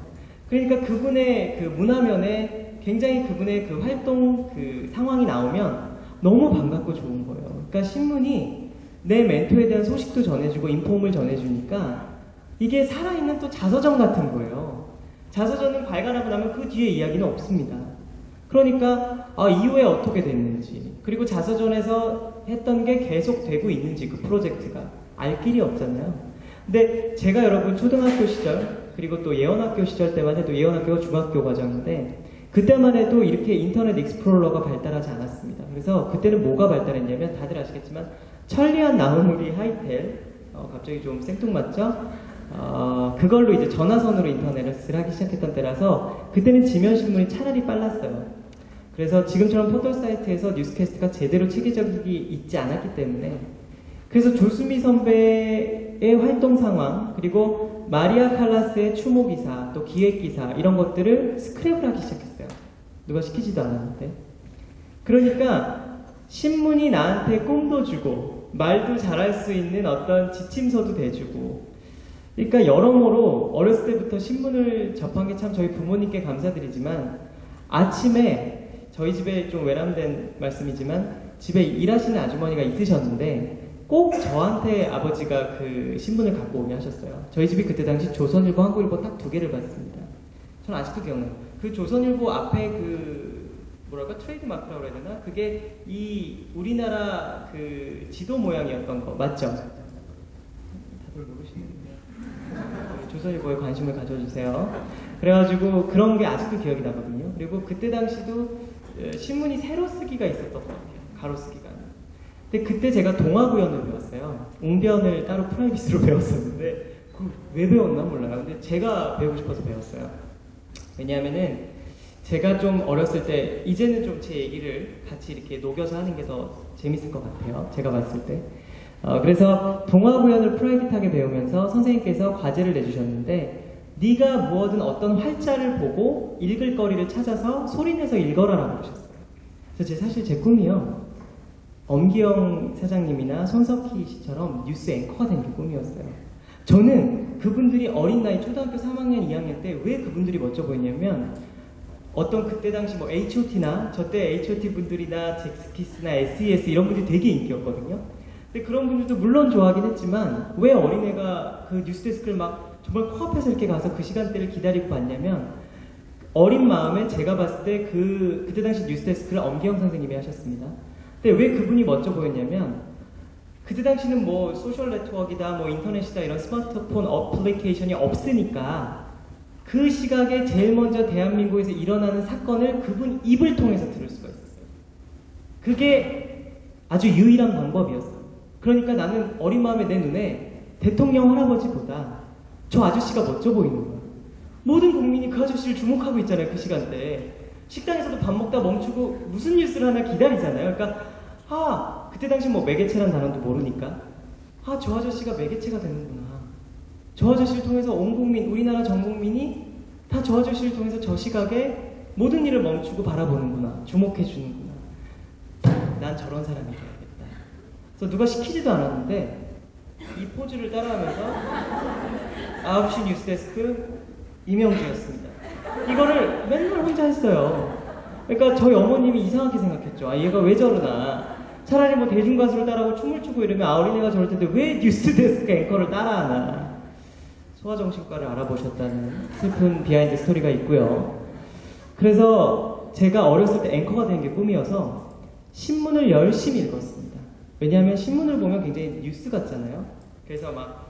그러니까 그분의 그 문화면에 굉장히 그분의 그 활동 그 상황이 나오면 너무 반갑고 좋은 거예요. 그러니까 신문이 내 멘토에 대한 소식도 전해주고 인폼을 전해주니까 이게 살아있는 또 자서전 같은 거예요. 자서전은 발간하고 나면 그 뒤에 이야기는 없습니다. 그러니까 이후에 어떻게 됐는지 그리고 자서전에서 했던 게 계속 되고 있는지 그 프로젝트가 알 길이 없잖아요. 근데 제가 여러분 초등학교 시절 그리고 또 예원학교 시절 때만 해도 예원학교가 중학교 과정인데 그때만 해도 이렇게 인터넷 익스플로러가 발달하지 않았습니다. 그래서 그때는 뭐가 발달했냐면 다들 아시겠지만 천리안 나무무리 하이텔, 갑자기 좀 생뚱맞죠? 그걸로 이제 전화선으로 인터넷을 하기 시작했던 때라서 그때는 지면신문이 차라리 빨랐어요. 그래서 지금처럼 포털 사이트에서 뉴스캐스트가 제대로 체계적이 있지 않았기 때문에 그래서 조수미 선배의 활동 상황 그리고 마리아 칼라스의 추모 기사 또 기획 기사 이런 것들을 스크랩을 하기 시작했어요. 누가 시키지도 않았는데. 그러니까 신문이 나한테 꿈도 주고 말도 잘할 수 있는 어떤 지침서도 대주고 그러니까 여러모로 어렸을 때부터 신문을 접한 게 참 저희 부모님께 감사드리지만 아침에 저희 집에 좀 외람된 말씀이지만 집에 일하시는 아주머니가 있으셨는데 꼭 저한테 아버지가 그 신문을 갖고 오게 하셨어요. 저희 집이 그때 당시 조선일보, 한국일보 딱 2개를 봤습니다. 저는 아직도 기억나요. 그 조선일보 앞에 그 뭐랄까 트레이드 마크라고 해야 되나? 그게 이 우리나라 그 지도 모양이었던 거 맞죠? 다들 모르시는데 조선일보에 관심을 가져주세요. 그래가지고 그런 게 아직도 기억이 나거든요. 그리고 그때 당시도 신문이 세로 쓰기가 있었던 것 같아요. 가로 쓰기가. 근데 그때 제가 동화구연을 배웠어요. 웅변을 따로 프라이빗으로 배웠었는데 왜 배웠나 몰라요. 근데 제가 배우고 싶어서 배웠어요. 왜냐하면은 제가 좀 어렸을 때 이제는 좀 제 얘기를 같이 이렇게 녹여서 하는 게 더 재밌을 것 같아요. 제가 봤을 때. 그래서 동화구연을 프라이빗하게 배우면서 선생님께서 과제를 내주셨는데 네가 무엇든 어떤 활자를 보고 읽을 거리를 찾아서 소리내서 읽어라라고 하셨어요. 그래서 사실 제 꿈이요. 엄기영 사장님이나 손석희 씨처럼 뉴스 앵커가 되는 게 꿈이었어요. 저는 그분들이 어린 나이 초등학교 3학년, 2학년 때 왜 그분들이 멋져 보이냐면 어떤 그때 당시 뭐 H.O.T나 저때 H.O.T 분들이나 잭스키스나 S.E.S 이런 분들이 되게 인기였거든요. 근데 그런 분들도 물론 좋아하긴 했지만 왜 어린애가 그 뉴스데스크를 막 정말 코앞에서 이렇게 가서 그 시간대를 기다리고 봤냐면 어린 마음에 제가 봤을 때 그때 당시 뉴스데스크를 엄기영 선생님이 하셨습니다. 근데 왜 그분이 멋져 보였냐면 그때 당시는 뭐 소셜 네트워크이다 뭐 인터넷이다 이런 스마트폰 어플리케이션이 없으니까 그 시각에 제일 먼저 대한민국에서 일어나는 사건을 그분 입을 통해서 들을 수가 있었어요. 그게 아주 유일한 방법이었어요. 그러니까 나는 어린 마음에 내 눈에 대통령 할아버지보다 저 아저씨가 멋져 보이는 거야. 모든 국민이 그 아저씨를 주목하고 있잖아요. 그 시간대에. 식당에서도 밥 먹다 멈추고 무슨 뉴스를 하나 기다리잖아요. 그러니까 그때 당시 뭐 매개체란 단어도 모르니까 저 아저씨가 매개체가 되는구나. 저 아저씨를 통해서 온 국민, 우리나라 전 국민이 다 저 아저씨를 통해서 저 시각에 모든 일을 멈추고 바라보는구나. 주목해 주는구나. 난 저런 사람이 돼야겠다. 그래서 누가 시키지도 않았는데 이 포즈를 따라하면서 9시 뉴스데스크 이명주였습니다. 이거를 맨날 혼자 했어요. 그러니까 저희 어머님이 이상하게 생각했죠. 얘가 왜 저러나. 차라리 뭐 대중가수를 따라하고 춤을 추고 이러면 어린애가 저럴 텐데 왜 뉴스데스크 앵커를 따라하나. 소아정신과를 알아보셨다는 슬픈 비하인드 스토리가 있고요. 그래서 제가 어렸을 때 앵커가 되는 게 꿈이어서 신문을 열심히 읽었습니다. 왜냐하면 신문을 보면 굉장히 뉴스 같잖아요. 그래서 막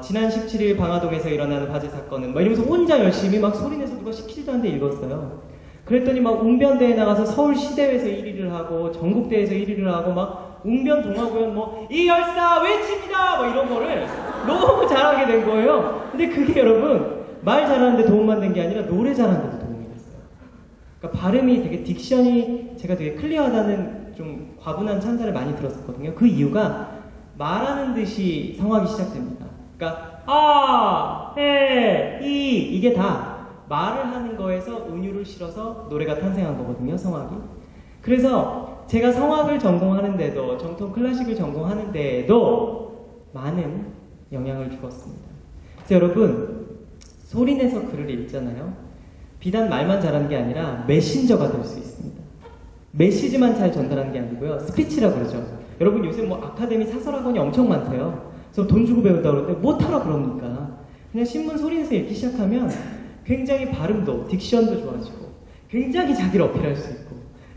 지난 17일 방화동에서 일어나는 화재 사건은 막 이러면서 혼자 열심히 막 소리내서 누가 시키지도 않는데 읽었어요. 그랬더니 막 웅변대에 나가서 서울시대회에서 1위를 하고 전국대회에서 1위를 하고 막 웅변 동화구연 뭐 이열사 외칩니다 뭐 이런 거를 너무 잘하게 된 거예요. 근데 그게 여러분 말 잘하는데 도움만 된 게 아니라 노래 잘하는데도 도움이 됐어요. 그러니까 발음이 되게 딕션이 제가 되게 클리어하다는 좀 과분한 찬사를 많이 들었었거든요. 그 이유가 말하는 듯이 성악이 시작됩니다. 그러니까 이게 다 말을 하는 거에서 은유를 실어서 노래가 탄생한 거거든요. 성악이. 그래서 제가 성악을 전공하는데도 정통 클래식을 전공하는데도 많은 영향을 주었습니다. 그래서 여러분 소리내서 글을 읽잖아요. 비단 말만 잘하는 게 아니라 메신저가 될 수 있습니다. 메시지만 잘 전달하는 게 아니고요. 스피치라고 그러죠. 여러분 요새 뭐 아카데미 사설학원이 엄청 많대요. 그래서 돈 주고 배운다고 그러는데 못하라 그럽니까? 그냥 신문 소리내서 읽기 시작하면 굉장히 발음도, 딕션도 좋아지고 굉장히 자기를 어필할 수 있고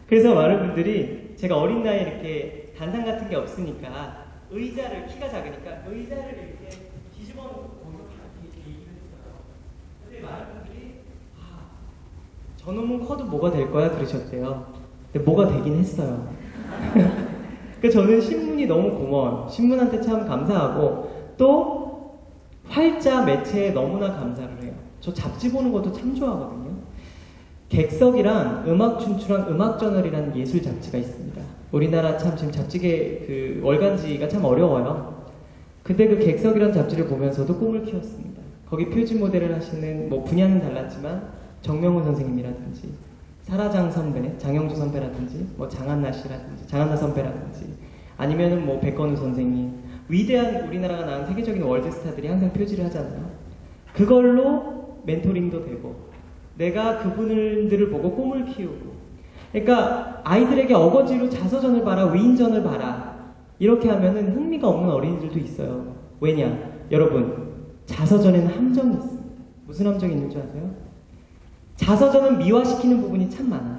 그래서 많은 분들이 제가 어린 나이에 이렇게 단상 같은 게 없으니까 의자를, 키가 작으니까 의자를 이렇게 뒤집어 놓고 거기서 이렇게 얘기를 했어요. 근데 많은 분들이 저놈은 커도 뭐가 될 거야 그러셨대요. 근데 뭐가 되긴 했어요. 그 저는 신문이 너무 고마워요. 신문한테 참 감사하고 또 활자 매체에 너무나 감사를 해요. 저 잡지 보는 것도 참 좋아하거든요. 객석이랑 음악춘추랑 음악저널이라는 예술 잡지가 있습니다. 우리나라 참 지금 잡지계 그 월간지가 참 어려워요. 근데 그 객석이라는 잡지를 보면서도 꿈을 키웠습니다. 거기 표지 모델을 하시는 뭐 분야는 달랐지만 정명훈 선생님이라든지 사라장 선배, 장영주 선배라든지 뭐 장한나 씨라든지 장한나 선배라든지 아니면은 뭐 백건우 선생님 위대한 우리나라가 낳은 세계적인 월드스타들이 항상 표지를 하잖아요. 그걸로 멘토링도 되고 내가 그분들을 보고 꿈을 키우고 그러니까 아이들에게 어거지로 자서전을 봐라 위인전을 봐라 이렇게 하면은 흥미가 없는 어린이들도 있어요. 왜냐? 여러분 자서전에는 함정이 있습니다. 무슨 함정이 있는 줄 아세요? 자서전은 미화시키는 부분이 참 많아요.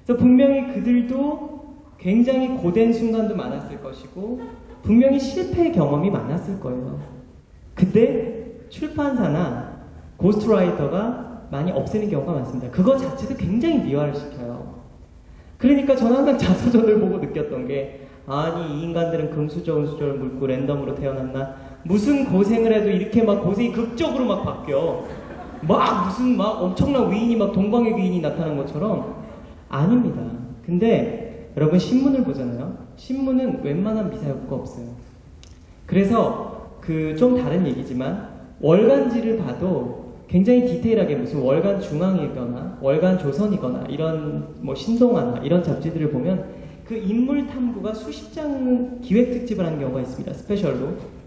그래서 분명히 그들도 굉장히 고된 순간도 많았을 것이고 분명히 실패의 경험이 많았을 거예요. 근데 출판사나 고스트라이터가 많이 없애는 경우가 많습니다. 그거 자체도 굉장히 미화를 시켜요. 그러니까 저는 항상 자서전을 보고 느꼈던 게 아니 이 인간들은 금수저 은수저를 물고 랜덤으로 태어났나 무슨 고생을 해도 이렇게 막 고생이 극적으로 막 바뀌어 막 무슨 막 엄청난 위인이 막 동방의 귀인이 나타난 것처럼 아닙니다. 근데 여러분 신문을 보잖아요. 신문은 웬만한 미사 여부가 없어요. 그래서 그 좀 다른 얘기지만 월간지를 봐도 굉장히 디테일하게 무슨 월간 중앙이거나 월간 조선이거나 이런 뭐 신동아나 이런 잡지들을 보면 그 인물 탐구가 수십 장 기획 특집을 하는 경우가 있습니다. 스페셜로.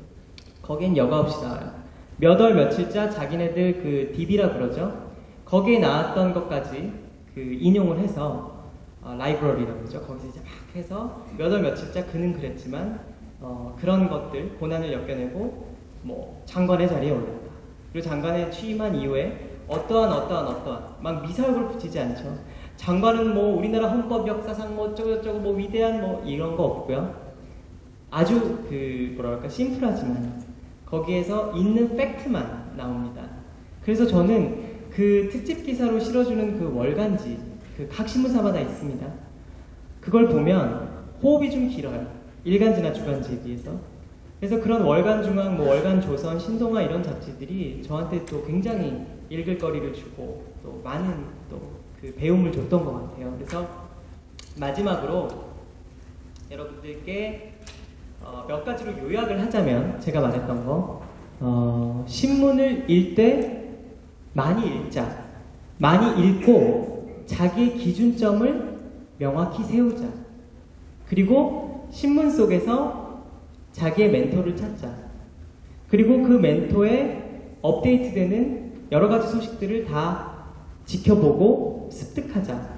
거긴 여과 없이 나와요. 몇 월 며칠자 자기네들 그 DB라 그러죠. 거기에 나왔던 것까지 그 인용을 해서 라이브러리라고 그러죠. 거기서 이제 막 해서 몇 월 며칠자 그는 그랬지만 그런 것들 고난을 엮여내고 뭐 장관의 자리에 올랐다. 그리고 장관에 취임한 이후에 어떠한 막 미사역을 붙이지 않죠. 장관은 뭐 우리나라 헌법 역사상 뭐 어쩌고저쩌고 뭐 위대한 뭐 이런 거 없고요. 아주 그 뭐랄까 심플하지만 거기에서 있는 팩트만 나옵니다. 그래서 저는 그 특집 기사로 실어주는 그 월간지 그 각 신문사마다 있습니다. 그걸 보면 호흡이 좀 길어요. 일간지나 주간지에 비해서. 그래서 그런 월간 중앙, 뭐 월간 조선, 신동아 이런 잡지들이 저한테 또 굉장히 읽을 거리를 주고 또 많은 또 그 배움을 줬던 것 같아요. 그래서 마지막으로 여러분들께 몇 가지로 요약을 하자면 제가 말했던 거 신문을 읽 때 많이 읽자. 많이 읽고 자기의 기준점을 명확히 세우자. 그리고 신문 속에서 자기의 멘토를 찾자. 그리고 그 멘토의 업데이트되는 여러 가지 소식들을 다 지켜보고 습득하자.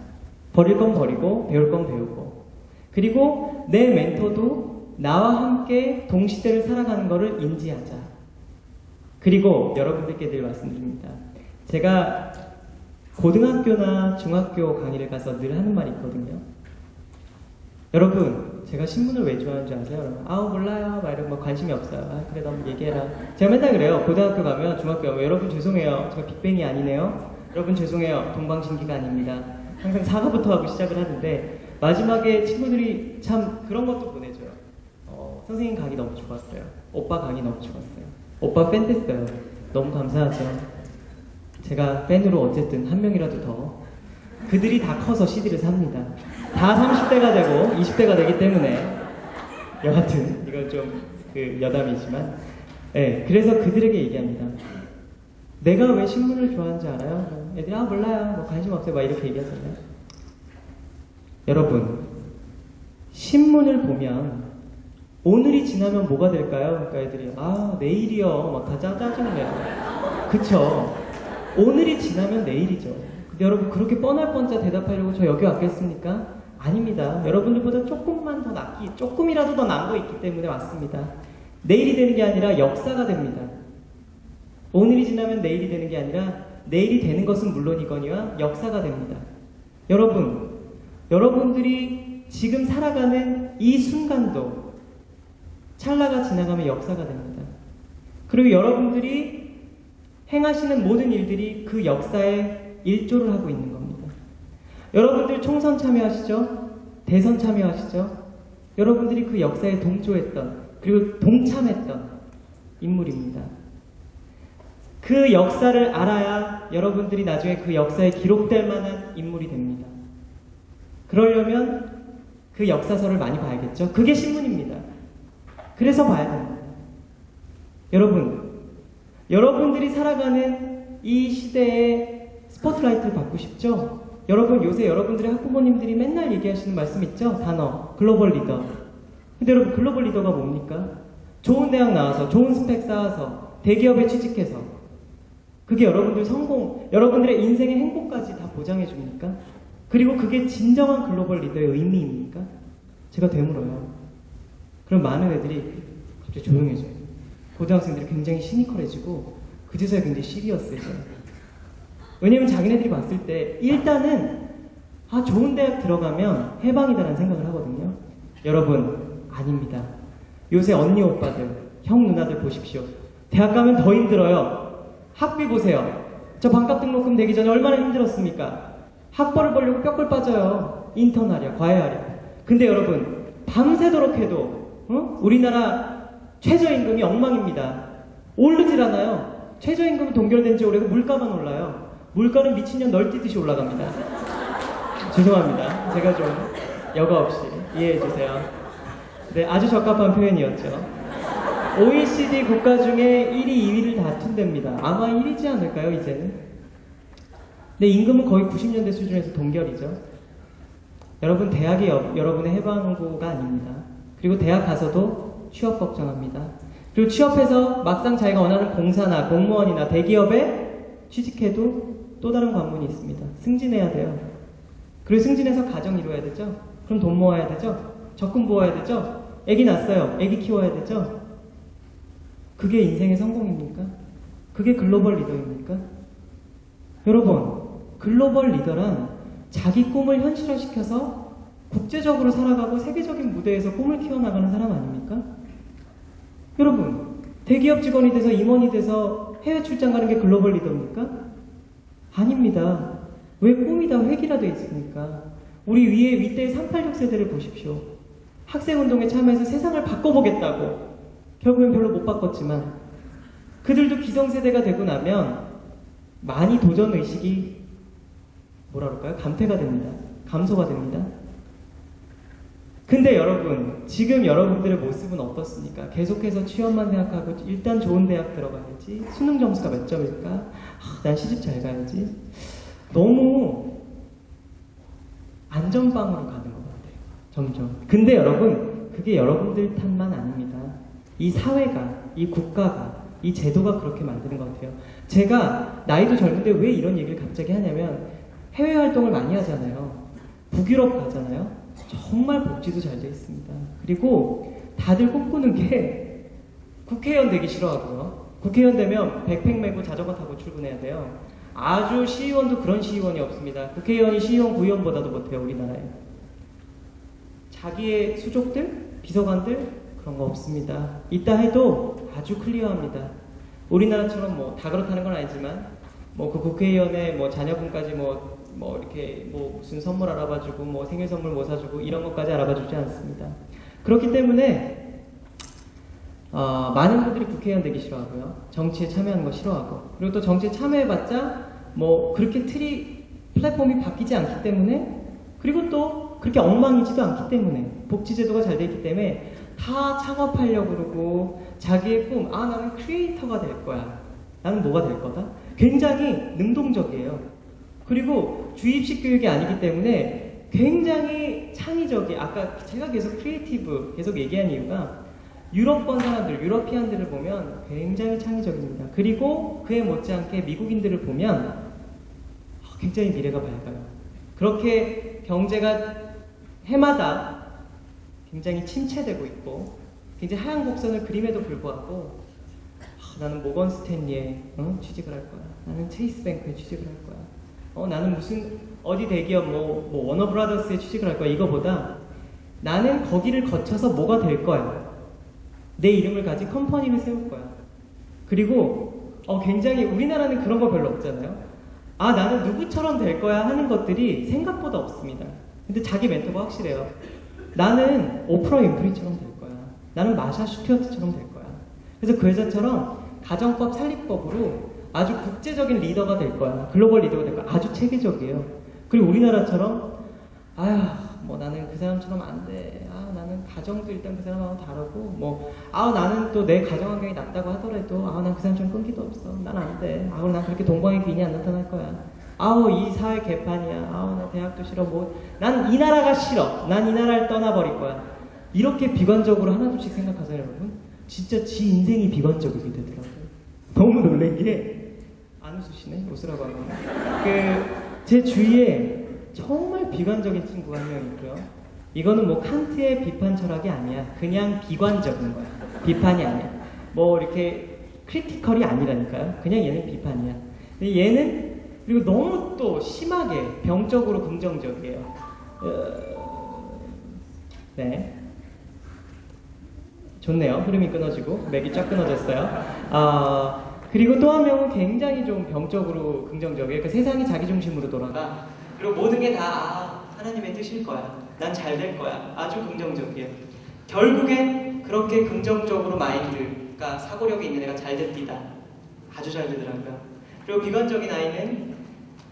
버릴 건 버리고 배울 건 배우고. 그리고 내 멘토도 나와 함께 동시대를 살아가는 것을 인지하자. 그리고 여러분들께 늘 말씀드립니다. 제가 고등학교나 중학교 강의를 가서 늘 하는 말이 있거든요. 여러분, 제가 신문을 왜 좋아하는 줄 아세요? 여러분? 아우 몰라요. 막 이런 거 관심이 없어요. 아 그래 너무 얘기해라. 제가 맨날 그래요. 고등학교 가면 중학교 가면 여러분 죄송해요. 제가 빅뱅이 아니네요. 여러분 죄송해요. 동방신기가 아닙니다. 항상 사과부터 하고 시작을 하는데 마지막에 친구들이 참 그런 것도 보내줘요. 선생님 강의 너무 좋았어요. 오빠 강의 너무 좋았어요. 오빠 팬 됐어요. 너무 감사하죠. 제가 팬으로 어쨌든 한 명이라도 더 그들이 다 커서 CD를 삽니다. 다 30대가 되고 20대가 되기 때문에 여하튼 이건 좀 그 여담이지만 그래서 그들에게 얘기합니다. 내가 왜 신문을 좋아하는지 알아요? 애들이 아 몰라요. 뭐 관심 없어요. 막 이렇게 얘기하잖아요. 여러분 신문을 보면 오늘이 지나면 뭐가 될까요? 그러니까 애들이 아 내일이요. 막 다 짜증내요. 그쵸? 오늘이 지나면 내일이죠. 근데 여러분 그렇게 뻔할 뻔짜 대답하려고 저 여기 왔겠습니까? 아닙니다. 여러분들보다 조금만 더 낫기, 조금이라도 더 나은 거 있기 때문에 왔습니다. 내일이 되는 게 아니라 역사가 됩니다. 오늘이 지나면 내일이 되는 게 아니라 내일이 되는 것은 물론이거니와 역사가 됩니다. 여러분들이 지금 살아가는 이 순간도 찰나가 지나가면 역사가 됩니다. 그리고 여러분들이 행하시는 모든 일들이 그 역사에 일조를 하고 있는 겁니다. 여러분들 총선 참여하시죠? 대선 참여하시죠? 여러분들이 그 역사에 동조했던, 그리고 동참했던 인물입니다. 그 역사를 알아야 여러분들이 나중에 그 역사에 기록될 만한 인물이 됩니다. 그러려면 그 역사서를 많이 봐야겠죠? 그게 신문입니다. 그래서 봐야 됩니다. 여러분들이 살아가는 이 시대에 스포트라이트를 받고 싶죠? 여러분, 요새 여러분들의 학부모님들이 맨날 얘기하시는 말씀 있죠? 단어, 글로벌 리더. 근데 여러분, 글로벌 리더가 뭡니까? 좋은 대학 나와서, 좋은 스펙 쌓아서, 대기업에 취직해서, 그게 여러분들 성공, 여러분들의 인생의 행복까지 다 보장해 줍니까? 그리고 그게 진정한 글로벌 리더의 의미입니까? 제가 되물어요. 그럼 많은 애들이 갑자기 조용해져요. 고등학생들이 굉장히 시니컬해지고 그제서야 굉장히 시리어스해져요. 왜냐면 자기네들이 봤을 때 일단은 좋은 대학 들어가면 해방이다라는 생각을 하거든요. 여러분, 아닙니다. 요새 언니 오빠들, 형 누나들 보십시오. 대학 가면 더 힘들어요. 학비 보세요. 저 반값 등록금 내기 전에 얼마나 힘들었습니까? 학벌을 벌려고 뼈골 빠져요. 인턴하랴, 과외하랴. 근데 여러분, 밤새도록 해도 우리나라 최저임금이 엉망입니다. 오르질 않아요. 최저임금이 동결된 지 오래고 물가만 올라요. 물가는 미친년 널뛰듯이 올라갑니다. 죄송합니다. 제가 좀 여과 없이 이해해주세요. 네, 아주 적합한 표현이었죠. OECD 국가 중에 1위, 2위를 다툰답니다. 아마 1위지 않을까요, 이제는? 근데 임금은 거의 90년대 수준에서 동결이죠. 여러분, 대학이 여러분의 해방구가 아닙니다. 그리고 대학 가서도 취업 걱정합니다. 그리고 취업해서 막상 자기가 원하는 공사나 공무원이나 대기업에 취직해도 또 다른 관문이 있습니다. 승진해야 돼요. 그리고 승진해서 가정 이루어야 되죠. 그럼 돈 모아야 되죠. 적금 모아야 되죠. 애기 낳았어요. 애기 키워야 되죠. 그게 인생의 성공입니까? 그게 글로벌 리더입니까? 여러분, 글로벌 리더란 자기 꿈을 현실화시켜서 국제적으로 살아가고 세계적인 무대에서 꿈을 키워나가는 사람 아닙니까? 여러분, 대기업 직원이 돼서 임원이 돼서 해외 출장 가는 게 글로벌 리더입니까? 아닙니다. 왜 꿈이 다 획일화 되어 있습니까? 우리 위에 윗대의 386 세대를 보십시오. 학생운동에 참여해서 세상을 바꿔보겠다고 결국엔 별로 못 바꿨지만 그들도 기성세대가 되고 나면 많이 도전의식이 뭐라 그럴까요? 감퇴가 됩니다. 감소가 됩니다. 근데 여러분, 지금 여러분들의 모습은 어떻습니까? 계속해서 취업만 생각하고 일단 좋은 대학 들어가야지. 수능 점수가 몇 점일까? 난 시집 잘 가야지. 너무 안전빵으로 가는 것 같아요. 점점. 근데 여러분, 그게 여러분들 탓만 아닙니다. 이 사회가, 이 국가가, 이 제도가 그렇게 만드는 것 같아요. 제가 나이도 젊은데 왜 이런 얘기를 갑자기 하냐면 해외 활동을 많이 하잖아요. 북유럽 가잖아요. 정말 복지도 잘 돼 있습니다. 그리고 다들 꿈꾸는 게 국회의원 되기 싫어하고요. 국회의원 되면 백팩 메고 자전거 타고 출근해야 돼요. 아주 시의원도 그런 시의원이 없습니다. 국회의원이 시의원, 구의원보다도 못해요, 우리나라에. 자기의 수족들, 비서관들 그런 거 없습니다. 있다 해도 아주 클리어합니다. 우리나라처럼 뭐 다 그렇다는 건 아니지만 뭐 그 국회의원의 뭐 자녀분까지 뭐 이렇게 뭐 무슨 선물 알아봐주고 뭐 생일 선물 뭐 사주고 이런 것까지 알아봐주지 않습니다. 그렇기 때문에 많은 분들이 국회의원 되기 싫어하고요. 정치에 참여하는 거 싫어하고, 그리고 또 정치에 참여해봤자 뭐 그렇게 플랫폼이 바뀌지 않기 때문에, 그리고 또 그렇게 엉망이지도 않기 때문에, 복지제도가 잘 돼 있기 때문에 다 창업하려고 그러고 자기의 꿈, 나는 크리에이터가 될 거야. 나는 뭐가 될 거다? 굉장히 능동적이에요. 그리고 주입식 교육이 아니기 때문에 굉장히 창의적이, 아까 제가 계속 크리에이티브 계속 얘기한 이유가 유럽권 사람들, 유러피안들을 보면 굉장히 창의적입니다. 그리고 그에 못지않게 미국인들을 보면 굉장히 미래가 밝아요. 그렇게 경제가 해마다 굉장히 침체되고 있고 굉장히 하향 곡선을 그림에도 불구하고 나는 모건 스탠리에 취직을 할 거야. 나는 체이스뱅크에 취직을 할 거야. 나는 무슨 어디 대기업 뭐 워너브라더스에 취직을 할 거야. 이거보다 나는 거기를 거쳐서 뭐가 될 거야. 내 이름을 가진 컴퍼니를 세울 거야. 그리고 굉장히 우리나라는 그런 거 별로 없잖아요. 아, 나는 누구처럼 될 거야 하는 것들이 생각보다 없습니다. 근데 자기 멘토가 확실해요. 나는 오프라 윈프리처럼 될 거야. 나는 마샤 슈튜어트처럼 될 거야. 그래서 그 여자처럼 가정법 살림법으로 아주 국제적인 리더가 될 거야. 글로벌 리더가 될 거야. 아주 체계적이에요. 그리고 우리나라처럼 아휴 뭐 나는 그 사람처럼 안 돼. 아 나는 가정도 일단 그 사람하고 다르고 뭐 아 나는 또 내 가정 환경이 낫다고 하더라도 아 난 그 사람처럼 끈기도 없어. 난 안 돼. 아우 난 그렇게 동방의 귀인이 안 나타날 거야. 아우 이 사회 개판이야. 아우 나 대학도 싫어. 뭐 난 이 나라가 싫어. 난 이 나라를 떠나버릴 거야. 이렇게 비관적으로 하나둘씩 생각하세요 여러분. 진짜 지 인생이 비관적이게 되더라고요. 너무 놀란 게 안 웃으시네? 웃으라고 하면 제 주위에 정말 비관적인 친구가 한 명 있고요. 이거는 뭐 칸트의 비판 철학이 아니야. 그냥 비관적인 거야. 비판이 아니야. 뭐 이렇게 크리티컬이 아니라니까요. 그냥 얘는 비판이야. 근데 얘는 그리고 너무 또 심하게 병적으로 긍정적이에요. 네. 좋네요. 흐름이 끊어지고 맥이 쫙 끊어졌어요. 그리고 또 한 명은 굉장히 좀 병적으로 긍정적이에요. 그러니까 세상이 자기 중심으로 돌아가. 그리고 모든 게 다 하나님의 뜻일 거야. 난 잘 될 거야. 아주 긍정적이에요. 결국엔 그렇게 긍정적으로 마인드가 사고력이 있는 애가 잘 됩니다. 아주 잘 되더라고요. 그리고 비관적인 아이는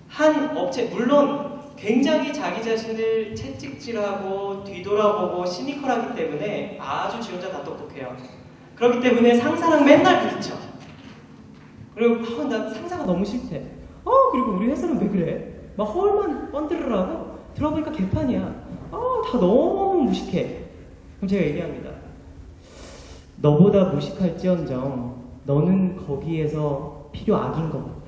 한 업체, 물론 굉장히 자기 자신을 채찍질하고 뒤돌아보고 시니컬하기 때문에 아주 지 혼자 다 똑똑해요. 그렇기 때문에 상사랑 맨날 부딪혀. 그리고 나 상사가 너무 싫대. 그리고 우리 회사는 왜 그래? 막 허울만 번들으라고 들어보니까 개판이야. 다 너무 무식해. 그럼 제가 얘기합니다. 너보다 무식할지언정 너는 거기에서 필요 악인 것 같다.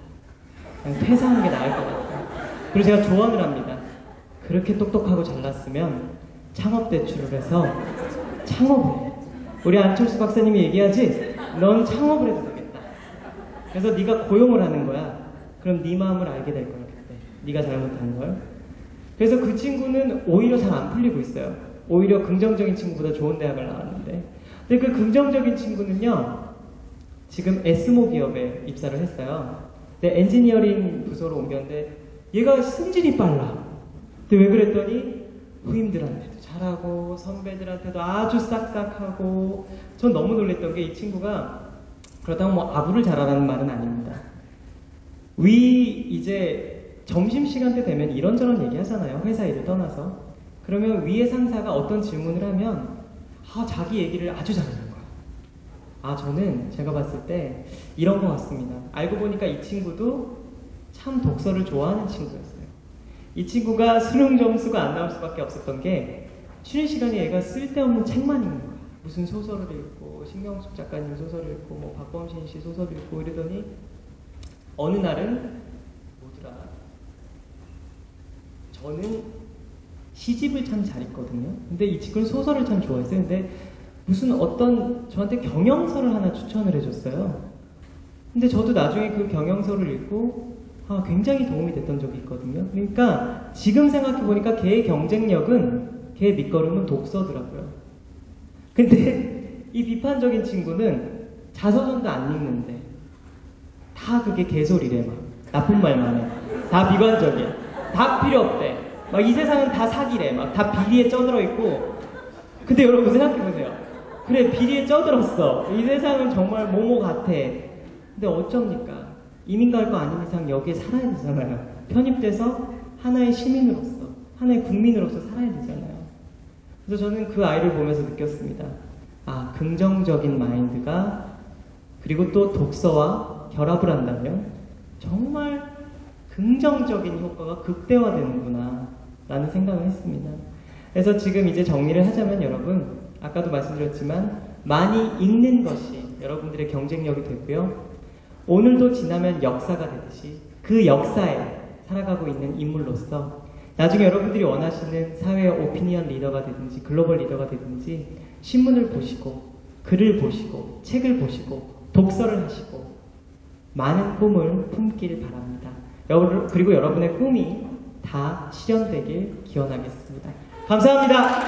그냥 퇴사하는 게 나을 것 같다. 그리고 제가 조언을 합니다. 그렇게 똑똑하고 잘났으면 창업 대출을 해서 창업을 해. 우리 안철수 박사님이 얘기하지? 넌 창업을 해도 되겠다. 그래서 네가 고용을 하는 거야. 그럼 네 마음을 알게 될 거야 그때. 네가 잘못한 걸. 그래서 그 친구는 오히려 잘 안 풀리고 있어요. 오히려 긍정적인 친구보다 좋은 대학을 나왔는데. 근데 그 긍정적인 친구는요. 지금 에스모 기업에 입사를 했어요. 근데 엔지니어링 부서로 옮겼는데 얘가 승진이 빨라. 근데 왜 그랬더니 후임들한테도 잘하고 선배들한테도 아주 싹싹하고. 전 너무 놀랬던 게 이 친구가 그렇다고 뭐 아부를 잘하라는 말은 아닙니다. 이제 점심시간 때 되면 이런저런 얘기 하잖아요. 회사 일을 떠나서. 그러면 위에 상사가 어떤 질문을 하면 자기 얘기를 아주 잘하는 거야. 저는 제가 봤을 때 이런 것 같습니다. 알고 보니까 이 친구도 참 독서를 좋아하는 친구였어요. 이 친구가 수능 점수가 안 나올 수밖에 없었던 게 쉬는 시간에 얘가 쓸데없는 책만 읽는 거야. 무슨 소설을 읽고 신경숙 작가님 소설을 읽고 뭐 박범신 씨 소설 읽고 이러더니 어느 날은 뭐더라? 저는 시집을 참 잘 읽거든요. 근데 이 친구는 소설을 참 좋아했어요. 근데 무슨 어떤 저한테 경영서를 하나 추천을 해줬어요. 근데 저도 나중에 그 경영서를 읽고 굉장히 도움이 됐던 적이 있거든요. 그러니까 지금 생각해보니까 걔의 경쟁력은, 걔의 밑거름은 독서더라고요. 근데 이 비판적인 친구는 자서전도 안 읽는데 다 그게 개소리래. 막 나쁜 말만 해. 다 비관적이야. 다 필요 없대. 막 이 세상은 다 사기래. 막 다 비리에 쩌들어 있고. 근데 여러분 생각해보세요. 그래 비리에 쩌들었어. 이 세상은 정말 뭐뭐 같아. 근데 어쩝니까? 이민 갈 거 아닌 이상 여기에 살아야 되잖아요. 편입돼서 하나의 시민으로서, 하나의 국민으로서 살아야 되잖아요. 그래서 저는 그 아이를 보면서 느꼈습니다. 긍정적인 마인드가 그리고 또 독서와 결합을 한다면 정말 긍정적인 효과가 극대화되는구나 라는 생각을 했습니다. 그래서 지금 이제 정리를 하자면 여러분, 아까도 말씀드렸지만 많이 읽는 것이 여러분들의 경쟁력이 되고요. 오늘도 지나면 역사가 되듯이 그 역사에 살아가고 있는 인물로서 나중에 여러분들이 원하시는 사회의 오피니언 리더가 되든지 글로벌 리더가 되든지 신문을 보시고 글을 보시고 책을 보시고 독서를 하시고 많은 꿈을 품길 바랍니다. 그리고 여러분의 꿈이 다 실현되길 기원하겠습니다. 감사합니다.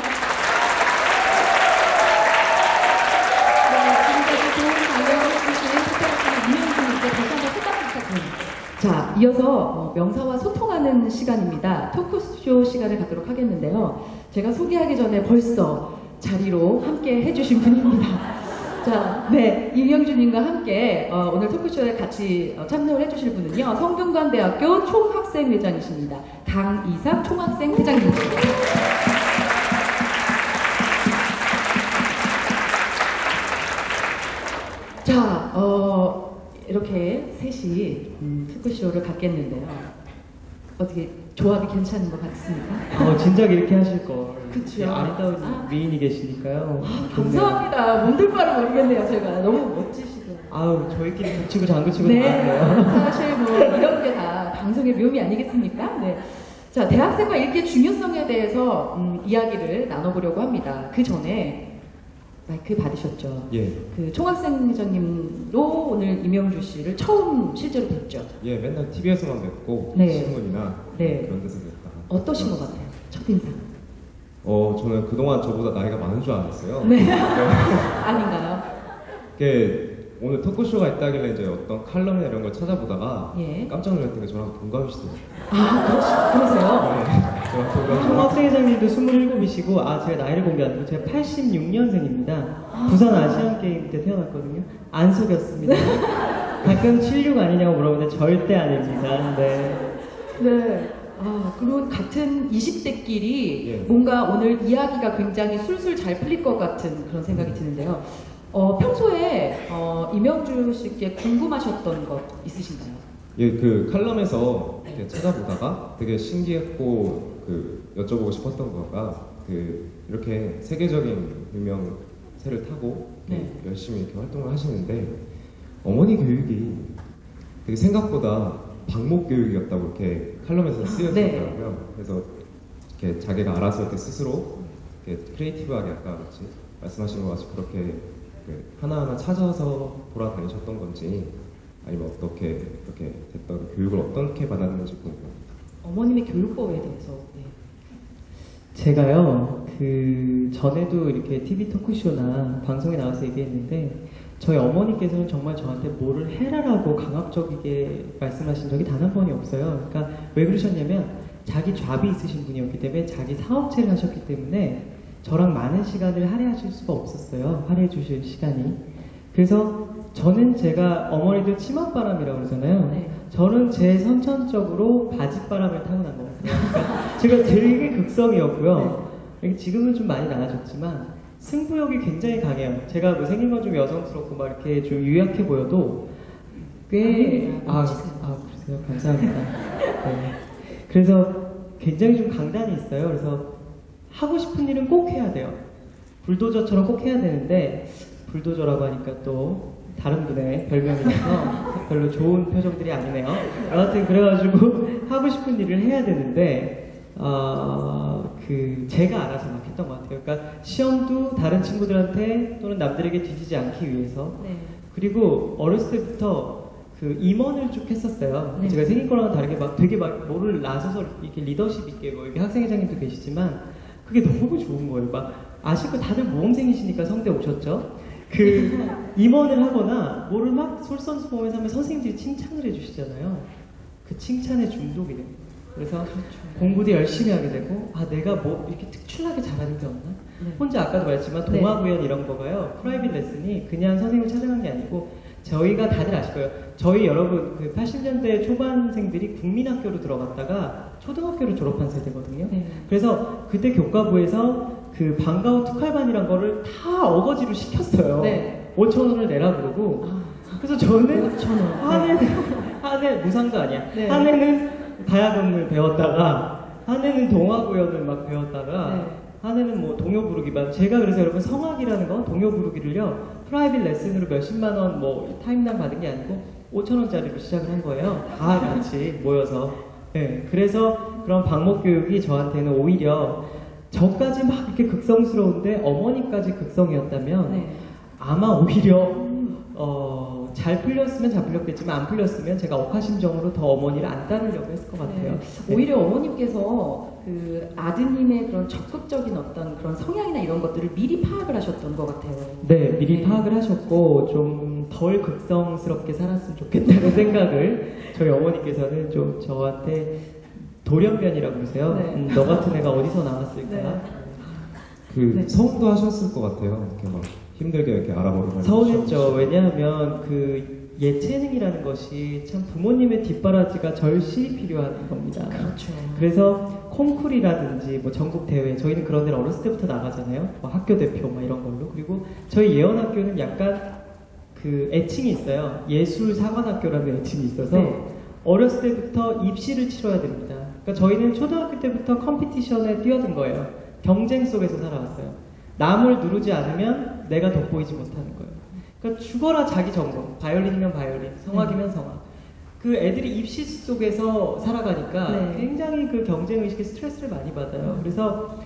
지금까지 좋은 강연을 해주신 스페어스의 이명준님께 다시 한번 소감 부탁드립니다. 자, 이어서 명사와 소통하는 시간입니다. 토크쇼 시간을 갖도록 하겠는데요. 제가 소개하기 전에 벌써 자리로 함께 해주신 분입니다. 자, 네, 임영준님과 함께 오늘 토크쇼에 같이 참여를 해주실 분은요, 성균관대학교 총학생회장이십니다. 강이삭 총학생회장님입니다. 자, 이렇게 셋이 토크쇼를 갖겠는데요. 어떻게 조합이 괜찮은 것 같습니까? 진작 이렇게 하실 걸. 그쵸. 아름다운 미인이 계시니까요. 감사합니다. 몸둘 바를 모르겠네요, 제가. 너무 멋지시고. 아우, 저희끼리 붙이고 장구치고 네, 나왔네요. 사실 뭐 이런 게 다 방송의 묘미 아니겠습니까? 네. 자, 대학생과 읽기의 중요성에 대해서 이야기를 나눠보려고 합니다. 그 전에 마이크 받으셨죠? 예, 그 총학생회장님도 오늘 임영주 씨를 처음 실제로 뵀죠? 예, 맨날 TV에서만 뵙고 네. 신문이나 네. 그런 데서 뵙다가 어떠신 것 같아요? 첫인상. 저는 그동안 저보다 나이가 많은 줄 알았어요. 네. 아닌가요? 이게 오늘 토크쇼가 있다길래 이제 어떤 칼럼이나 이런 걸 찾아보다가 예. 깜짝 놀랐던 게 저랑 동갑이시더라고요. 그러세요? 네, 저랑 동갑이시더라고요. 총학생회장님도 27이시고, 제가 나이를 공개 안 했고, 제가 86년생입니다. 부산 아시안게임 때 태어났거든요. 안 속였습니다. 가끔 76 아니냐고 물어보는데 절대 아닙니다. 네. 네. 그리고 같은 20대끼리 예. 뭔가 오늘 이야기가 굉장히 술술 잘 풀릴 것 같은 그런 생각이 드는데요. 평소에 임영주 씨께 궁금하셨던 것 있으신가요? 예, 그 칼럼에서 이렇게 찾아보다가 되게 신기했고 여쭤보고 싶었던 거가 이렇게 세계적인 유명세를 타고 네. 열심히 이렇게 활동을 하시는데 어머니 교육이 되게 생각보다 방목 교육이었다고 이렇게 칼럼에서 쓰여졌더라고요. 그래서 이렇게 자기가 알아서 이렇게 스스로 이렇게 크리에이티브하게 아까 같이 말씀하신 것 같이 그렇게 하나하나 찾아서 돌아다니셨던 건지 아니면 어떻게 이렇게 됐던 교육을 어떻게 받았는지 궁금합니다. 어머님의 교육법에 대해서. 네. 제가요, 전에도 이렇게 TV 토크쇼나 방송에 나와서 얘기했는데, 저희 어머니께서는 정말 저한테 뭐를 해라라고 강압적이게 말씀하신 적이 단 한 번이 없어요. 그러니까 왜 그러셨냐면, 자기 잡이 있으신 분이었기 때문에, 자기 사업체를 하셨기 때문에, 저랑 많은 시간을 할애하실 수가 없었어요. 할애해 주실 시간이. 그래서 저는 제가 어머니들 치맛바람이라고 그러잖아요. 네. 저는 제 선천적으로 바짓바람을 타고난 것 같아요. 그러니까 제가 되게 극성이었고요. 지금은 좀 많이 나아졌지만 승부욕이 굉장히 강해요. 제가 뭐 생긴 건 좀 여성스럽고 막 이렇게 좀 유약해 보여도 꽤 그러세요? 감사합니다. 네. 그래서 굉장히 좀 강단이 있어요. 그래서 하고 싶은 일은 꼭 해야 돼요. 불도저처럼 꼭 해야 되는데 불도저라고 하니까 또 다른 분의 별명이라서 별로 좋은 표정들이 아니네요. 아무튼 그래가지고 하고 싶은 일을 해야 되는데 제가 알아서 막 했던 것 같아요. 그러니까 시험도 다른 친구들한테 또는 남들에게 뒤지지 않기 위해서. 네. 그리고 어렸을 때부터 임원을 쭉 했었어요. 네. 제가 생긴 거랑 다르게 되게 뭐를 나서서 이렇게 리더십 있게 이렇게 학생회장님도 계시지만 그게 너무 좋은 거예요. 아실 거 다들 모험생이시니까 성대 오셨죠? 임원을 하거나 뭐를 막 솔선수범해서 하면 선생님들이 칭찬을 해주시잖아요. 그 칭찬에 중독이 돼요. 그래서 공부도 열심히 하게 되고 내가 뭐 이렇게 특출나게 잘하는 게 없나? 네. 혼자 아까도 말했지만 동화구연 이런 거가요. 프라이빗 레슨이 그냥 선생님을 찾아간 게 아니고 저희가 다들 아실 거예요. 저희 여러분 80년대 초반생들이 국민학교로 들어갔다가 초등학교를 졸업한 세대거든요. 네. 그래서 그때 교과부에서 방과후 특활반이란 거를 다 어거지로 시켰어요. 네. 5,000원을 내라 그러고. 그래서 저는 5,000원. 한 해 무상도 아니야. 네. 한 해는 가야금을 배웠다가 한 해는 동화구연을 막 배웠다가 네. 한 해는 뭐 동요 부르기만. 제가 그래서 여러분 성악이라는 거 동요 부르기를요 프라이빗 레슨으로 몇십만 원 뭐 타임당 받은 게 아니고 5,000원짜리로 시작을 한 거예요. 다 같이 모여서. 네. 그래서 그런 방목 교육이 저한테는 오히려 저까지 막 이렇게 극성스러운데 어머니까지 극성이었다면 네. 아마 오히려 잘 풀렸으면 잘 풀렸겠지만 안 풀렸으면 제가 억하심정으로 더 어머니를 안 따르려고 했을 것 같아요. 네. 네. 오히려 어머님께서 아드님의 그런 적극적인 어떤 그런 성향이나 이런 것들을 미리 파악을 하셨던 것 같아요. 네, 미리 파악을 하셨고 좀 좀 덜 극성스럽게 살았으면 좋겠다는 생각을 저희 어머니께서는 좀 저한테 돌연변이라고 그러세요. 네. 너 같은 애가 어디서 나왔을까? 네. 그 네. 서운도 하셨을 것 같아요. 이렇게 막 힘들게 이렇게 알아보고 서운했죠. 왜냐하면 그 예체능이라는 것이 참 부모님의 뒷바라지가 절실히 필요한 겁니다. 그렇죠. 그래서 콩쿨이라든지 뭐 전국 대회 저희는 그런 데를 어렸을 때부터 나가잖아요. 뭐 학교 대표 막 이런 걸로. 그리고 저희 예언학교는 약간 그 애칭이 있어요. 예술 사관학교라는 애칭이 있어서 네. 어렸을 때부터 입시를 치러야 됩니다. 그러니까 저희는 초등학교 때부터 컴피티션에 뛰어든 거예요. 경쟁 속에서 살아왔어요. 남을 누르지 않으면 내가 돋보이지 못하는 거예요. 그러니까 죽어라 자기 전공. 바이올린이면 바이올린, 성악이면 성악. 그 애들이 입시 속에서 살아가니까 네. 굉장히 그 경쟁 의식에 스트레스를 많이 받아요. 그래서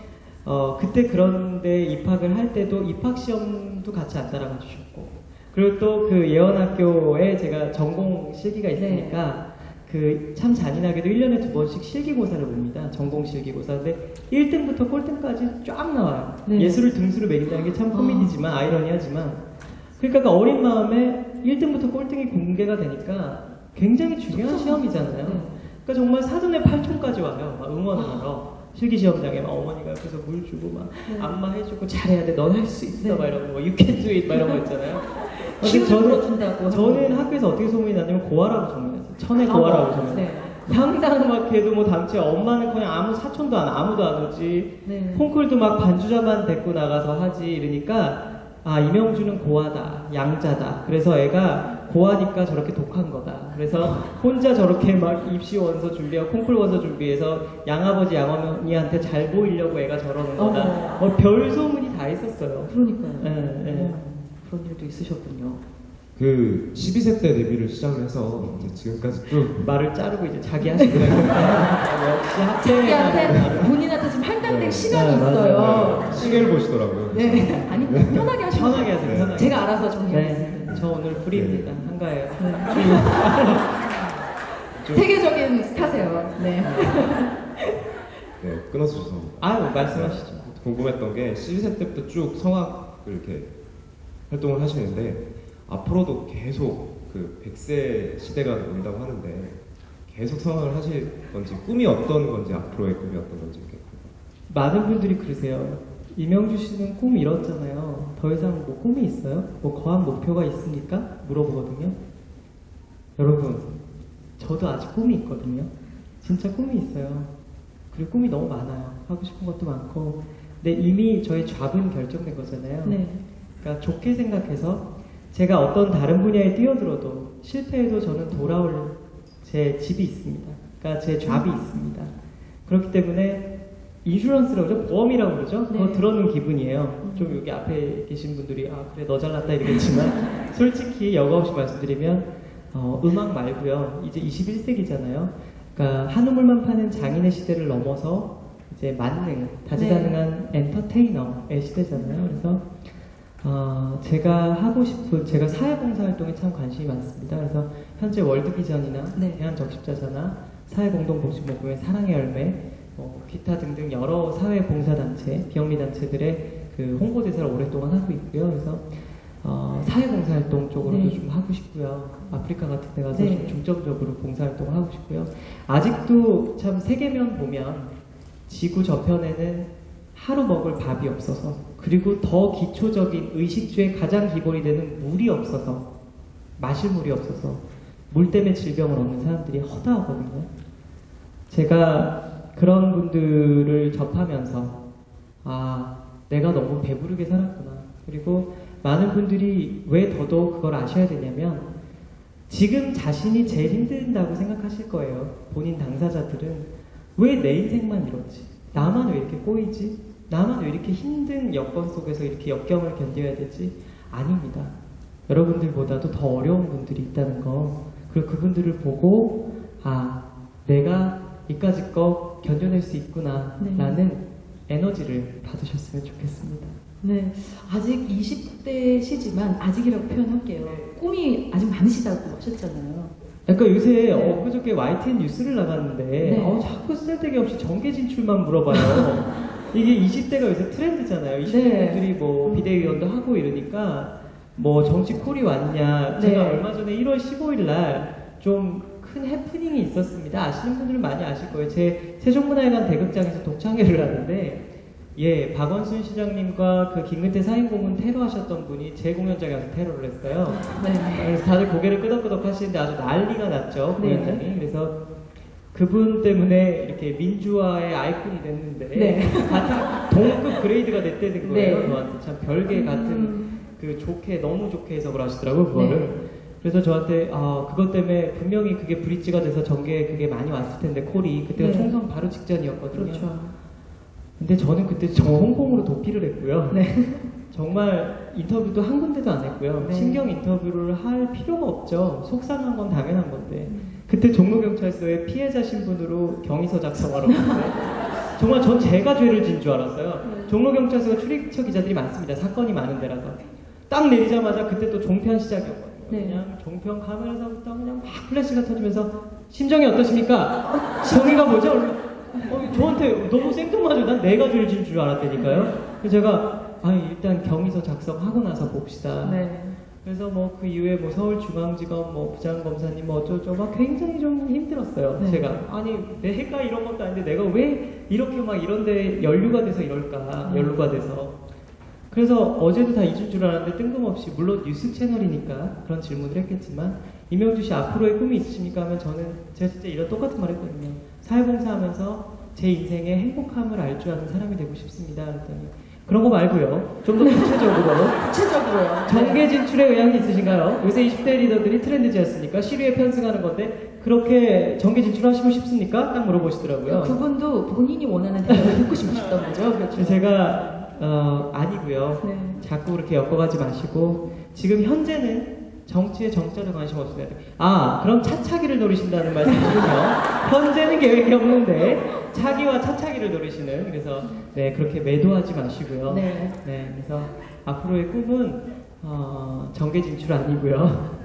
그때 그런데 입학을 할 때도 입학 시험도 같이 안 따라가 주셨고, 그리고 또 그 예언학교에 제가 전공 실기가 있으니까 그 참 잔인하게도 1년에 2번씩 실기고사를 봅니다. 전공 실기고사. 근데 1등부터 꼴등까지 쫙 나와요. 네. 예술을 등수로 매긴다는 게 참 코미디지만 아이러니하지만, 그러니까 그 어린 마음에 1등부터 꼴등이 공개가 되니까 굉장히 중요한 시험이잖아요. 네. 그러니까 정말 사돈의 팔촌까지 와요. 막 응원을 하러. 실기시험장에 막 어머니가 옆에서 물 주고 막 안마해주고 잘해야 돼, 넌 할 수 있어, 네. 막 이런 거, you can do it, 막 이런 거 있잖아요. 근데 기운을 불어준다고. 저는 학교에서 어떻게 소문이 나냐면 고아라고 소문이 났어요. 천의 고아라고 소문이 났어요. 네. 항상 막 걔도 뭐 당최 엄마는 그냥 아무 사촌도 아무도 안 오지. 네. 콩쿨도 막 반주자만 데리고 나가서 하지. 이러니까 아, 이명주는 고아다, 양자다. 그래서 애가 고아니까 저렇게 독한 거다. 그래서 혼자 저렇게 막 입시 원서 준비하고 콩쿨 원서 준비해서 양아버지 양어머니한테 잘 보이려고 애가 저러는 거다. 별 소문이 다 있었어요. 그러니까요. 예. 그런 일도 있으셨군요. 그 12세 때 데뷔를 시작을 해서 이제 지금까지 쭉 말을 자르고 이제 자기 하시더라고요. 역시 자기한테 학생회가 본인한테 지금 할당된 네. 시간이 네, 있어요. 맞아요. 시계를 보시더라고요. 네. 아니 편하게 하시면 편하게 하세요. 네. 편하게. 제가 알아서 정리하겠습니다. 네, 저 오늘 프리입니다. 한가해요. 세계적인 스타세요. 네. 네, 끊어서 죄송합니다. 아유, 말씀하시죠. 궁금했던 게 12세 때부터 쭉 성악을 이렇게 활동을 하시는데 앞으로도 계속 그 100세 시대가 온다고 하는데 계속 성악을 하실 건지, 꿈이 어떤 건지, 앞으로의 꿈이 어떤 건지 이렇게. 많은 분들이 그러세요. 이명주 씨는 꿈 이뤘잖아요. 더 이상 뭐 꿈이 있어요? 뭐 거한 목표가 있습니까? 물어보거든요. 여러분, 저도 아직 꿈이 있거든요. 진짜 꿈이 있어요. 그리고 꿈이 너무 많아요. 하고 싶은 것도 많고. 근데 이미 저의 잡은 결정된 거잖아요. 네. 그러니까 좋게 생각해서 제가 어떤 다른 분야에 뛰어들어도 실패해도 저는 돌아올 제 집이 있습니다. 그러니까 제 잡이 있습니다. 그렇기 때문에 인슈런스라고 그러죠? 보험이라고 그러죠? 그거 네. 들어놓은 기분이에요. 좀 여기 앞에 계신 분들이 아 그래 너 잘났다 이러겠지만 솔직히 여과 없이 말씀드리면 음악 말고요. 이제 21세기잖아요. 그러니까 한우물만 파는 장인의 시대를 넘어서 이제 만능, 다재다능한 엔터테이너의 시대잖아요. 그래서 제가 하고 싶은, 제가 사회봉사활동에 참 관심이 많습니다. 그래서 현재 월드비전이나 네. 대한적십자사나 사회공동복지모금회 사랑의 열매, 기타 등등 여러 사회봉사단체, 비영리단체들의 그 홍보대사를 오랫동안 하고 있고요. 그래서 사회봉사활동 쪽으로도 네. 좀 하고 싶고요. 아프리카 같은 데 가서 네. 좀 중점적으로 봉사활동을 하고 싶고요. 아직도 참 세계면 보면 지구 저편에는 하루 먹을 밥이 없어서, 그리고 더 기초적인 의식주의 가장 기본이 되는 물이 없어서, 마실 물이 없어서 물 때문에 질병을 얻는 사람들이 허다하거든요. 제가 그런 분들을 접하면서 아, 내가 너무 배부르게 살았구나. 그리고 많은 분들이 왜 더더욱 그걸 아셔야 되냐면 지금 자신이 제일 힘든다고 생각하실 거예요. 본인 당사자들은 왜 내 인생만 이렇지? 나만 왜 이렇게 꼬이지? 나만 왜 이렇게 힘든 여건 속에서 이렇게 역경을 견뎌야 되지? 아닙니다. 여러분들보다도 더 어려운 분들이 있다는 거. 그리고 그분들을 보고 아, 내가 이까짓 거 견뎌낼 수 있구나 라는 에너지를 받으셨으면 좋겠습니다. 네. 아직 20대시지만 아직이라고 표현할게요. 꿈이 아직 많으시다고 하셨잖아요. 그러니까 요새 네. 엊그저께 YTN 뉴스를 나갔는데 네. 자꾸 쓸데기 없이 정계 진출만 물어봐요. 이게 20대가 요새 트렌드잖아요. 20대 네. 분들이 뭐 비대위원도 하고 이러니까 뭐 정치 콜이 왔냐. 제가 네. 얼마 전에 1월 15일 날 좀 큰 해프닝이 있었습니다. 아시는 분들은 많이 아실 거예요. 제 세종문화회관 대극장에서 독창회를 하는데 예, 박원순 시장님과 그 김근태 사인고문 테러하셨던 분이 제 공연장에 와서 테러를 했어요. 네. 그래서 다들 고개를 끄덕끄덕 하시는데 아주 난리가 났죠, 네. 공연장이. 그래서 그분 때문에 이렇게 민주화의 아이콘이 됐는데 네. 같은 동급 그레이드가 됐다는 거예요. 네. 저한테 참 별개 같은 그 좋게 너무 좋게 해석을 하시더라고요, 그거를. 네. 그래서 저한테 그것 때문에 분명히 그게 브릿지가 돼서 전개에 그게 많이 왔을 텐데 콜이 그때가 네. 총선 바로 직전이었거든요. 그렇죠. 근데 저는 그때 정홍콩으로 도피를 했고요. 네. 정말 인터뷰도 한 군데도 안 했고요. 네. 신경 인터뷰를 할 필요가 없죠. 속상한 건 당연한 건데. 그때 종로경찰서에 피해자 신분으로 경위서 작성하러 갔는데 정말 전 제가 죄를 진 줄 알았어요. 종로경찰서가 출입처 기자들이 많습니다. 사건이 많은 데라서. 딱 내리자마자 그때 또 종편 시작이었거든요. 네. 그냥 종편 카메라서부터 그냥 막 플래시가 터지면서 심정이 어떠십니까? 정의가 뭐죠? 저한테 너무 생뚱맞아요. 난 내가 죄를 진 줄 알았다니까요. 그래서 제가 일단 경위서 작성하고 나서 봅시다. 네. 그래서 뭐 그 이후에 뭐 서울중앙지검 뭐 부장검사님 뭐 어쩌고 막 굉장히 좀 힘들었어요. 네. 제가 내가 이런 것도 아닌데 내가 왜 이렇게 막 이런데 연루가 돼서 이럴까? 연루가 돼서. 그래서 어제도 다 잊을 줄 알았는데 뜬금없이 물론 뉴스 채널이니까 그런 질문을 했겠지만 이명주 씨 앞으로의 꿈이 있으십니까? 하면 저는 제가 진짜 이런 똑같은 말 했거든요. 사회봉사하면서 제 인생의 행복함을 알 줄 아는 사람이 되고 싶습니다. 그랬더니 그런 거 말고요. 좀 더 구체적으로요. 정계 진출의 의향이 있으신가요? 요새 20대 리더들이 트렌드지 않습니까? 시류에 편승하는 건데 그렇게 정계 진출하시고 싶습니까? 딱 물어보시더라고요. 그분도 본인이 원하는 대답을 듣고 싶었던 거죠. 그렇죠. 제가 아니고요. 네. 자꾸 그렇게 엮어가지 마시고 지금 현재는 정치에 정자도 관심 없으세요. 그럼 차차기를 노리신다는 말씀이군요. 현재는 계획이 없는데 차기와 차차기를 노리시는. 그래서 네, 그렇게 매도하지 마시고요. 네. 그래서 앞으로의 꿈은 정계 진출 아니고요.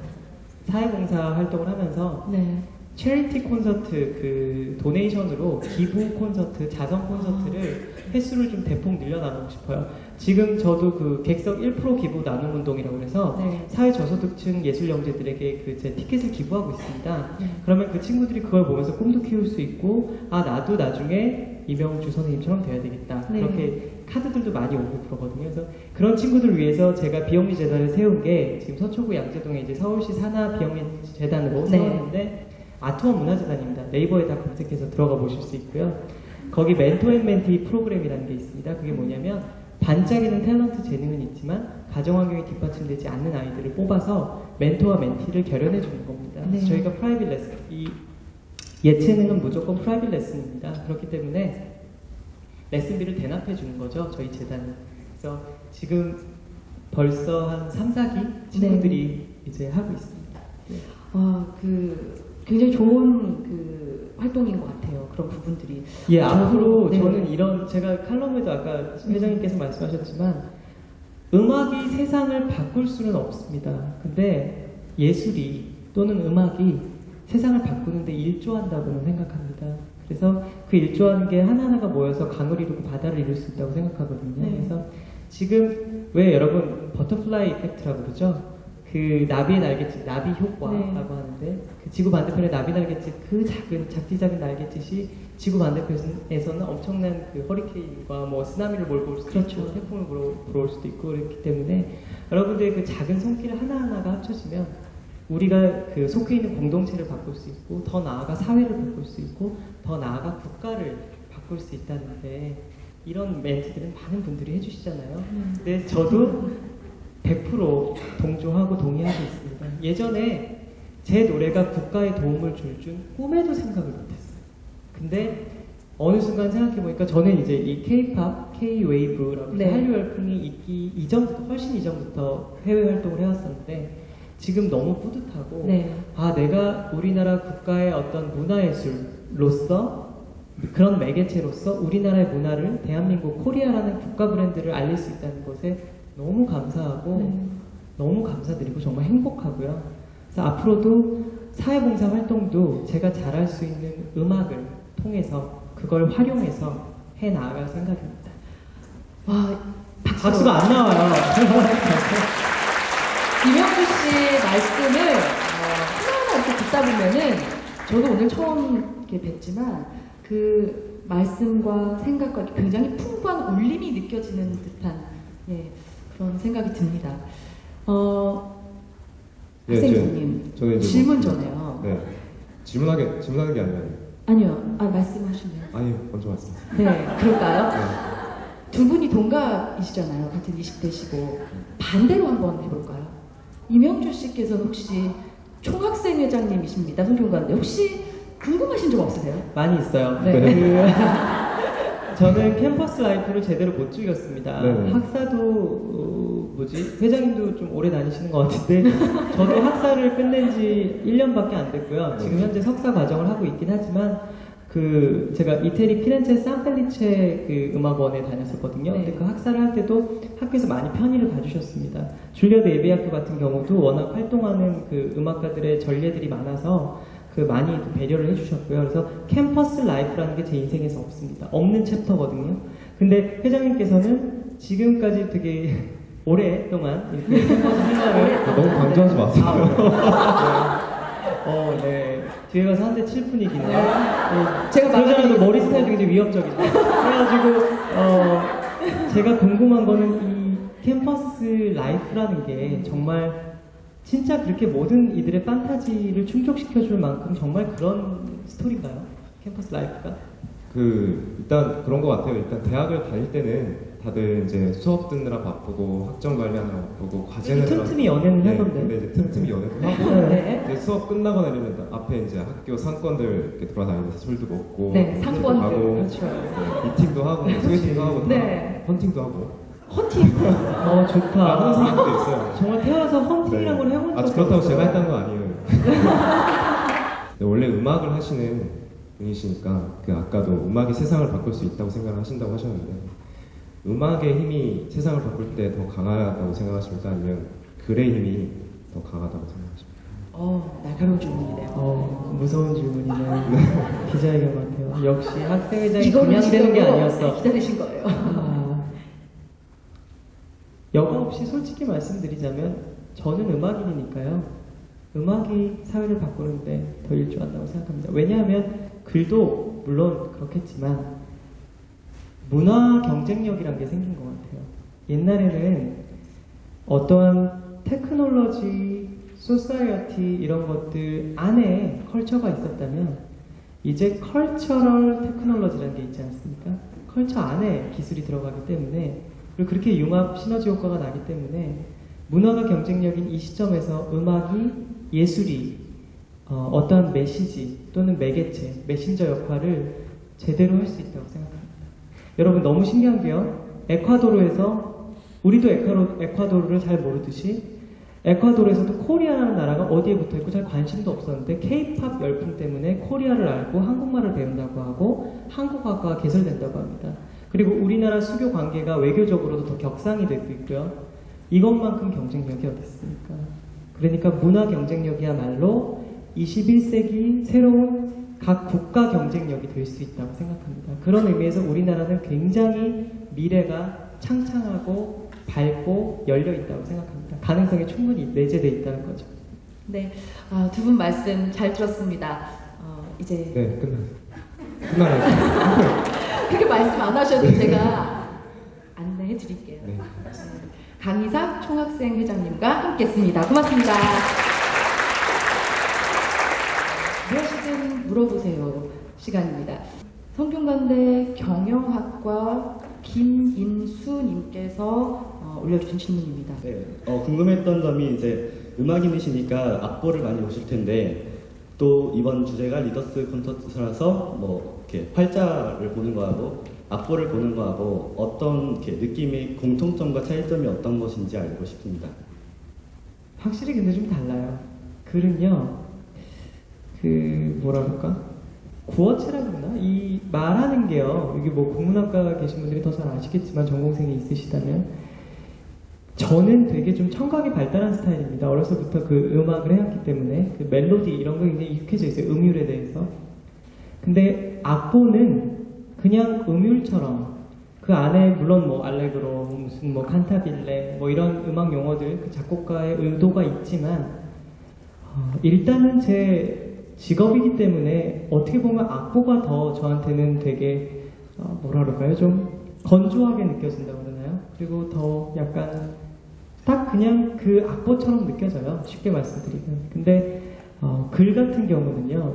사회봉사 활동을 하면서 네. 체리티 콘서트 그 도네이션으로 기부 콘서트, 자선 콘서트를 횟수를 좀 대폭 늘려나가고 싶어요. 지금 저도 그 객석 1% 기부 나눔 운동이라고 해서 네. 사회 저소득층 예술 영재들에게 그 제 티켓을 기부하고 있습니다. 네. 그러면 그 친구들이 그걸 보면서 꿈도 키울 수 있고 나도 나중에 이명주 선생님처럼 돼야 되겠다. 네. 그렇게 카드들도 많이 오고 그러거든요. 그래서 그런 친구들 위해서 제가 비영리 재단을 세운 게 지금 서초구 양재동에 이제 서울시 산하 비영리 재단으로 네. 세웠는데 아트원 문화재단입니다. 네이버에다 검색해서 들어가 보실 수 있고요. 거기 멘토 앤 멘티 프로그램이라는 게 있습니다. 그게 뭐냐면 반짝이는 탤런트 재능은 있지만 가정환경이 뒷받침되지 않는 아이들을 뽑아서 멘토와 멘티를 결연해 주는 겁니다. 네. 그래서 저희가 프라이빗 레슨, 이 예체능은 무조건 프라이빗 레슨입니다. 그렇기 때문에 레슨비를 대납해 주는 거죠. 저희 재단은. 그래서 지금 벌써 한 3, 4기 친구들이 이제 하고 있습니다. 네. 굉장히 좋은 그 활동인 것 같아요. 그런 부분들이. 예, 앞으로 네. 저는 이런 제가 칼럼에도 아까 회장님께서 말씀하셨지만 음악이 세상을 바꿀 수는 없습니다. 근데 예술이 또는 음악이 세상을 바꾸는데 일조한다고는 생각합니다. 그래서 그 일조하는 게 하나하나가 모여서 강을 이루고 바다를 이룰 수 있다고 생각하거든요. 네. 그래서 지금 왜 여러분 버터플라이 이펙트라고 그러죠? 그 나비의 날갯짓, 나비 효과라고 네. 하는데 그 지구 반대편의 나비 날갯짓, 그 작디 작은 날갯짓이 지구 반대편에서는 엄청난 그 허리케인과 뭐 쓰나미를 몰고 올 수도 있고 태풍을 불어올 수도 있고 그렇기 때문에 여러분들의 그 작은 손길 하나하나가 합쳐지면 우리가 그 속해 있는 공동체를 바꿀 수 있고 더 나아가 사회를 바꿀 수 있고 더 나아가 국가를 바꿀 수 있다는데 이런 멘트들은 많은 분들이 해주시잖아요. 근데 저도 100% 동조하고 동의하고 있습니다. 예전에 제 노래가 국가에 도움을 줄 줄 꿈에도 생각을 못했어요. 근데 어느 순간 생각해보니까 저는 이제 이 K-pop, K-wave라고 네. 한류 열풍이 있기 이전부터 훨씬 이전부터 해외 활동을 해왔었는데 지금 너무 뿌듯하고 네. 내가 우리나라 국가의 어떤 문화예술로서 그런 매개체로서 우리나라의 문화를 대한민국 코리아라는 국가 브랜드를 알릴 수 있다는 것에 너무 감사하고 너무 감사드리고 정말 행복하고요. 그래서 앞으로도 사회봉사 활동도 제가 잘할 수 있는 음악을 통해서 그걸 활용해서 해 나아갈 생각입니다. 와, 박수가 안 나와요. 김영주 씨 말씀을 하나하나 이렇게 듣다 보면은 저도 오늘 처음 이렇게 뵀지만 그 말씀과 생각과 굉장히 풍부한 울림이 느껴지는 듯한 그런 생각이 듭니다. 학생님 저는 이제 질문 전에요. 네. 질문하는 게 아니라. 아니요. 말씀하시네요. 아니, 먼저 말씀하세요. 네, 그럴까요? 네. 두 분이 동갑이시잖아요. 같은 20대시고 반대로 한번 해볼까요? 임영주 씨께서는 혹시 총학생 회장님이십니다. 성균관대 혹시 궁금하신 점 없으세요? 많이 있어요. 네. 저는 캠퍼스 라이프를 제대로 못 즐겼습니다. 네. 학사도 회장님도 좀 오래 다니시는 것 같은데 저도 학사를 끝낸 지 1년밖에 안 됐고요. 지금 현재 석사 과정을 하고 있긴 하지만 제가 이태리 피렌체 산펠리체 그 음악원에 다녔었거든요. 네. 근데 그 학사를 할 때도 학교에서 많이 편의를 봐주셨습니다. 줄리어드 예비학교 같은 경우도 워낙 활동하는 그 음악가들의 전례들이 많아서 많이 배려를 해주셨고요. 그래서 캠퍼스 라이프라는 게 제 인생에서 없습니다. 없는 챕터거든요. 근데 회장님께서는 지금까지 되게 오랫동안 이렇게 캠퍼스 생활을 너무 강조하지 마세요. 네. 뒤에 가서 한 대 칠 분위기네요. 제가 그러잖아도 머리 스타일이 굉장히 위협적이죠. 그래가지고 제가 궁금한 거는 이 캠퍼스 라이프라는 게 정말 진짜 그렇게 모든 이들의 판타지를 충족시켜줄 만큼 정말 그런 스토리인가요? 캠퍼스 라이프가? 일단 그런 것 같아요. 일단 대학을 다닐 때는 다들 이제 수업 듣느라 바쁘고 학점 관리하느라 바쁘고 과제는 틈틈이 연애는 네, 하던데. 근데 이제 틈틈이 연애도 하고 네. 이제 수업 끝나거나 이러면 앞에 이제 학교 상권들 이렇게 돌아다니면서 술도 먹고 네, 상권들. 하고 그렇죠. 미팅도 하고 소개팅도 하고 다 네. 헌팅도 하고 헌팅. 좋다. 하는 사람도 있어요. 정말 태어나서 헌팅이라고 를 해본 적이 그렇다고 없어요. 제가 했다는 건 아니에요. 근데 원래 음악을 하시는 분이시니까 아까도 음악이 세상을 바꿀 수 있다고 생각을 하신다고 하셨는데 음악의 힘이 세상을 바꿀 때 더 강하다고 생각하십니까? 아니면 글의 힘이 더 강하다고 생각하십니까? 날카로운 질문이네요. 무서운 질문이네요. 기자회견 같아요. 역시 학생회장이 이거를 그냥 되는 게 지금도 아니었어. 기다리신 거예요. 여과 없이 솔직히 말씀드리자면 저는 음악인이니까요. 음악이 사회를 바꾸는데 더 일조한다고 생각합니다. 왜냐하면 글도 물론 그렇겠지만 문화 경쟁력이란 게 생긴 것 같아요. 옛날에는 어떠한 테크놀로지, 소사이어티 이런 것들 안에 컬처가 있었다면 이제 컬처럴 테크놀로지라는 게 있지 않습니까? 컬처 안에 기술이 들어가기 때문에 그리고 그렇게 융합 시너지 효과가 나기 때문에 문화가 경쟁력인 이 시점에서 음악이 예술이 어떠한 메시지 또는 매개체, 메신저 역할을 제대로 할 수 있다고 생각합니다. 여러분 너무 신기한 게요. 에콰도르에서 우리도 에콰도르를 잘 모르듯이 에콰도르에서도 코리아라는 나라가 어디에 붙어있고 잘 관심도 없었는데 K-팝 열풍 때문에 코리아를 알고 한국말을 배운다고 하고 한국어가 개설된다고 합니다. 그리고 우리나라 수교 관계가 외교적으로도 더 격상이 되고 있고요. 이것만큼 경쟁력이 어디 있습니까? 그러니까 문화 경쟁력이야말로 21세기 새로운 각 국가 경쟁력이 될 수 있다고 생각합니다. 그런 의미에서 우리나라는 굉장히 미래가 창창하고 밝고 열려 있다고 생각합니다. 가능성이 충분히 내재되어 있다는 거죠. 네, 두 분 말씀 잘 들었습니다. 이제 네, 끝나요. 그렇게 말씀 안 하셔도 제가 안내해 드릴게요. 네. 강희삭 총학생 회장님과 함께했습니다. 고맙습니다. 무엇이든 물어보세요 시간입니다. 성균관대 경영학과 김인수님께서 올려주신 질문입니다. 네, 궁금했던 점이 이제 음악인이시니까 악보를 많이 보실 텐데 또 이번 주제가 리더스 콘서트라서 뭐 이렇게 활자를 보는 거하고 악보를 보는 거하고 어떤 이렇게 느낌의 공통점과 차이점이 어떤 것인지 알고 싶습니다. 확실히 근데 좀 달라요. 글은요, 뭐라 그럴까? 구어체라고 그러나? 이 말하는 게요, 이게 뭐 국문학과 계신 분들이 더 잘 아시겠지만 전공생이 있으시다면 저는 되게 좀 청각이 발달한 스타일입니다. 어려서부터 음악을 해왔기 때문에 멜로디 이런 거 굉장히 익숙해져 있어요. 음율에 대해서. 근데 악보는 그냥 음율처럼 그 안에 물론 뭐 알레그로, 무슨 뭐 칸타빌레 뭐 이런 음악 용어들 그 작곡가의 의도가 있지만 일단은 제 직업이기 때문에 어떻게 보면 악보가 더 저한테는 되게 뭐라 그럴까요? 좀 건조하게 느껴진다고 그러나요? 그리고 더 약간 딱 그냥 그 악보처럼 느껴져요. 쉽게 말씀드리면. 근데 글 같은 경우는요,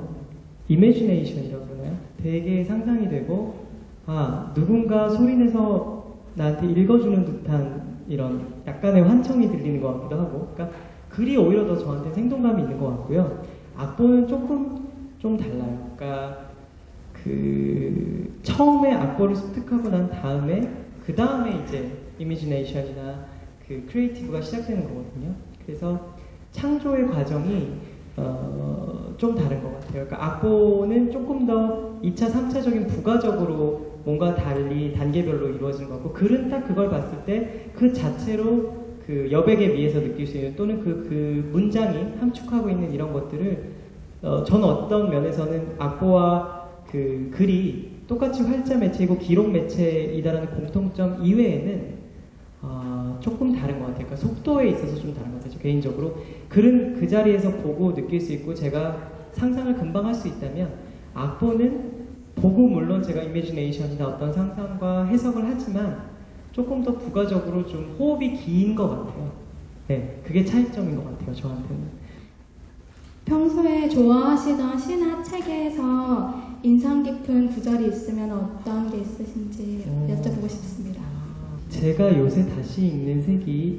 이미지네이션이라고 그러나요? 되게 상상이 되고, 누군가 소리내서 나한테 읽어주는 듯한 이런 약간의 환청이 들리는 것 같기도 하고, 그러니까 글이 오히려 더 저한테 생동감이 있는 것 같고요. 악보는 조금 좀 달라요. 그러니까 그 처음에 악보를 습득하고 난 다음에 그 다음에 이제 이미지네이션이나 그 크리에이티브가 시작되는 거거든요. 그래서 창조의 과정이 좀 다른 것 같아요. 그러니까 악보는 조금 더 2차, 3차적인 부가적으로 뭔가 달리 단계별로 이루어지는 것 같고, 글은 딱 그걸 봤을 때 그 자체로 그 여백에 비해서 느낄 수 있는, 또는 그 문장이 함축하고 있는 이런 것들을 저는 어떤 면에서는 악보와 그 글이 똑같이 활자 매체이고 기록 매체이다라는 공통점 이외에는 조금 다른 것 같아요. 그러니까 속도에 있어서 좀 다른 것 같아요. 개인적으로 글은 그 자리에서 보고 느낄 수 있고 제가 상상을 금방 할 수 있다면, 악보는 보고 물론 제가 이미지네이션이나 어떤 상상과 해석을 하지만 조금 더 부가적으로 좀 호흡이 긴 것 같아요. 네, 그게 차이점인 것 같아요, 저한테는. 평소에 좋아하시던 시나 책에서 인상 깊은 구절이 있으면 어떤 게 있으신지 여쭤보고 싶습니다. 제가 요새 다시 읽는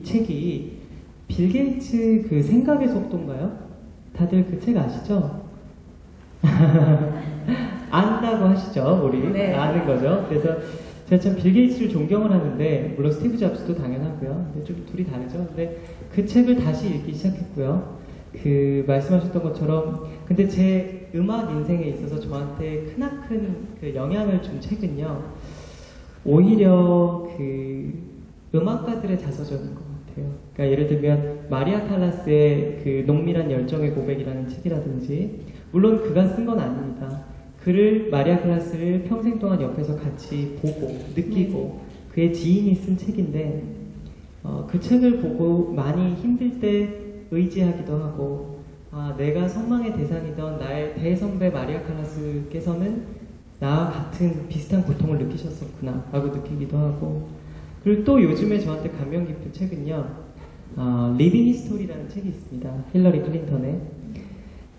책이 빌 게이츠 그 생각의 속도인가요? 다들 그 책 아시죠? 안다고 하시죠, 우리. 네. 아는 거죠. 그래서 제가 참 빌 게이츠를 존경을 하는데, 물론 스티브 잡스도 당연하고요. 근데 좀 둘이 다르죠. 근데 그 책을 다시 읽기 시작했고요. 그 말씀하셨던 것처럼, 근데 제 음악 인생에 있어서 저한테 크나큰 그 영향을 준 책은요, 오히려 그 음악가들의 자서전인 것 같아요. 그러니까 예를 들면 마리아 칼라스의 그 농밀한 열정의 고백이라는 책이라든지, 물론 그가 쓴 건 아닙니다. 그를, 마리아 칼라스를 평생 동안 옆에서 같이 보고 느끼고 그의 지인이 쓴 책인데, 그 책을 보고 많이 힘들 때 의지하기도 하고, 내가 선망의 대상이던 나의 대선배 마리아 칼라스께서는 나와 같은 비슷한 고통을 느끼셨었구나 라고 느끼기도 하고, 그리고 또 요즘에 저한테 감명 깊은 책은요, 리빙 히스토리라는 책이 있습니다. 힐러리 클린턴의.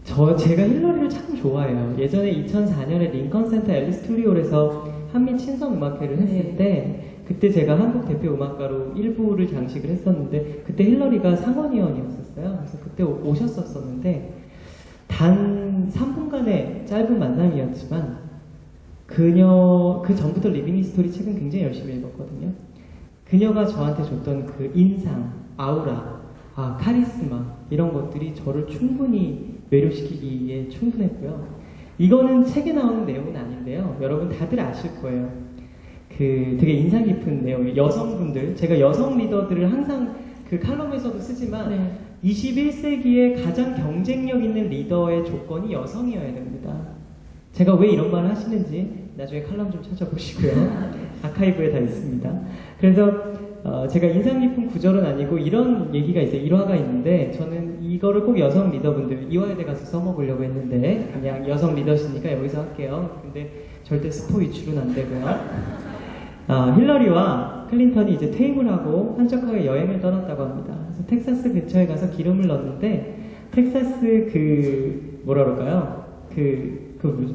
제가 힐러리를 참 좋아해요. 예전에 2004년에 링컨 센터 앨리스 투리올에서 한미 친선 음악회를 했을 때, 그때 제가 한국 대표 음악가로 일부를 장식을 했었는데, 그때 힐러리가 상원의원이었었어요. 그래서 그때 오셨었는데, 단 3분간의 짧은 만남이었지만, 그 전부터 리빙 히스토리 책은 굉장히 열심히 읽었거든요. 그녀가 저한테 줬던 그 인상, 아우라, 카리스마, 이런 것들이 저를 충분히 매료시키기에 충분했고요. 이거는 책에 나오는 내용은 아닌데요. 여러분 다들 아실 거예요. 되게 인상 깊은 내용이에요. 여성분들, 제가 여성 리더들을 항상 그 칼럼에서도 쓰지만, 네. 21세기에 가장 경쟁력 있는 리더의 조건이 여성이어야 됩니다. 제가 왜 이런 말을 하시는지 나중에 칼럼 좀 찾아보시고요. 아카이브에 다 있습니다. 그래서 제가 인상 깊은 구절은 아니고 이런 얘기가 있어요. 일화가 있는데, 저는 이거를 꼭 여성 리더분들, 이화여대 가서 써먹으려고 했는데 그냥 여성 리더시니까 여기서 할게요. 근데 절대 스포 유출은 안 되고요. 힐러리와 클린턴이 이제 퇴임을 하고 한적하게 여행을 떠났다고 합니다. 그래서 텍사스 근처에 가서 기름을 넣었는데, 텍사스 뭐라 그럴까요?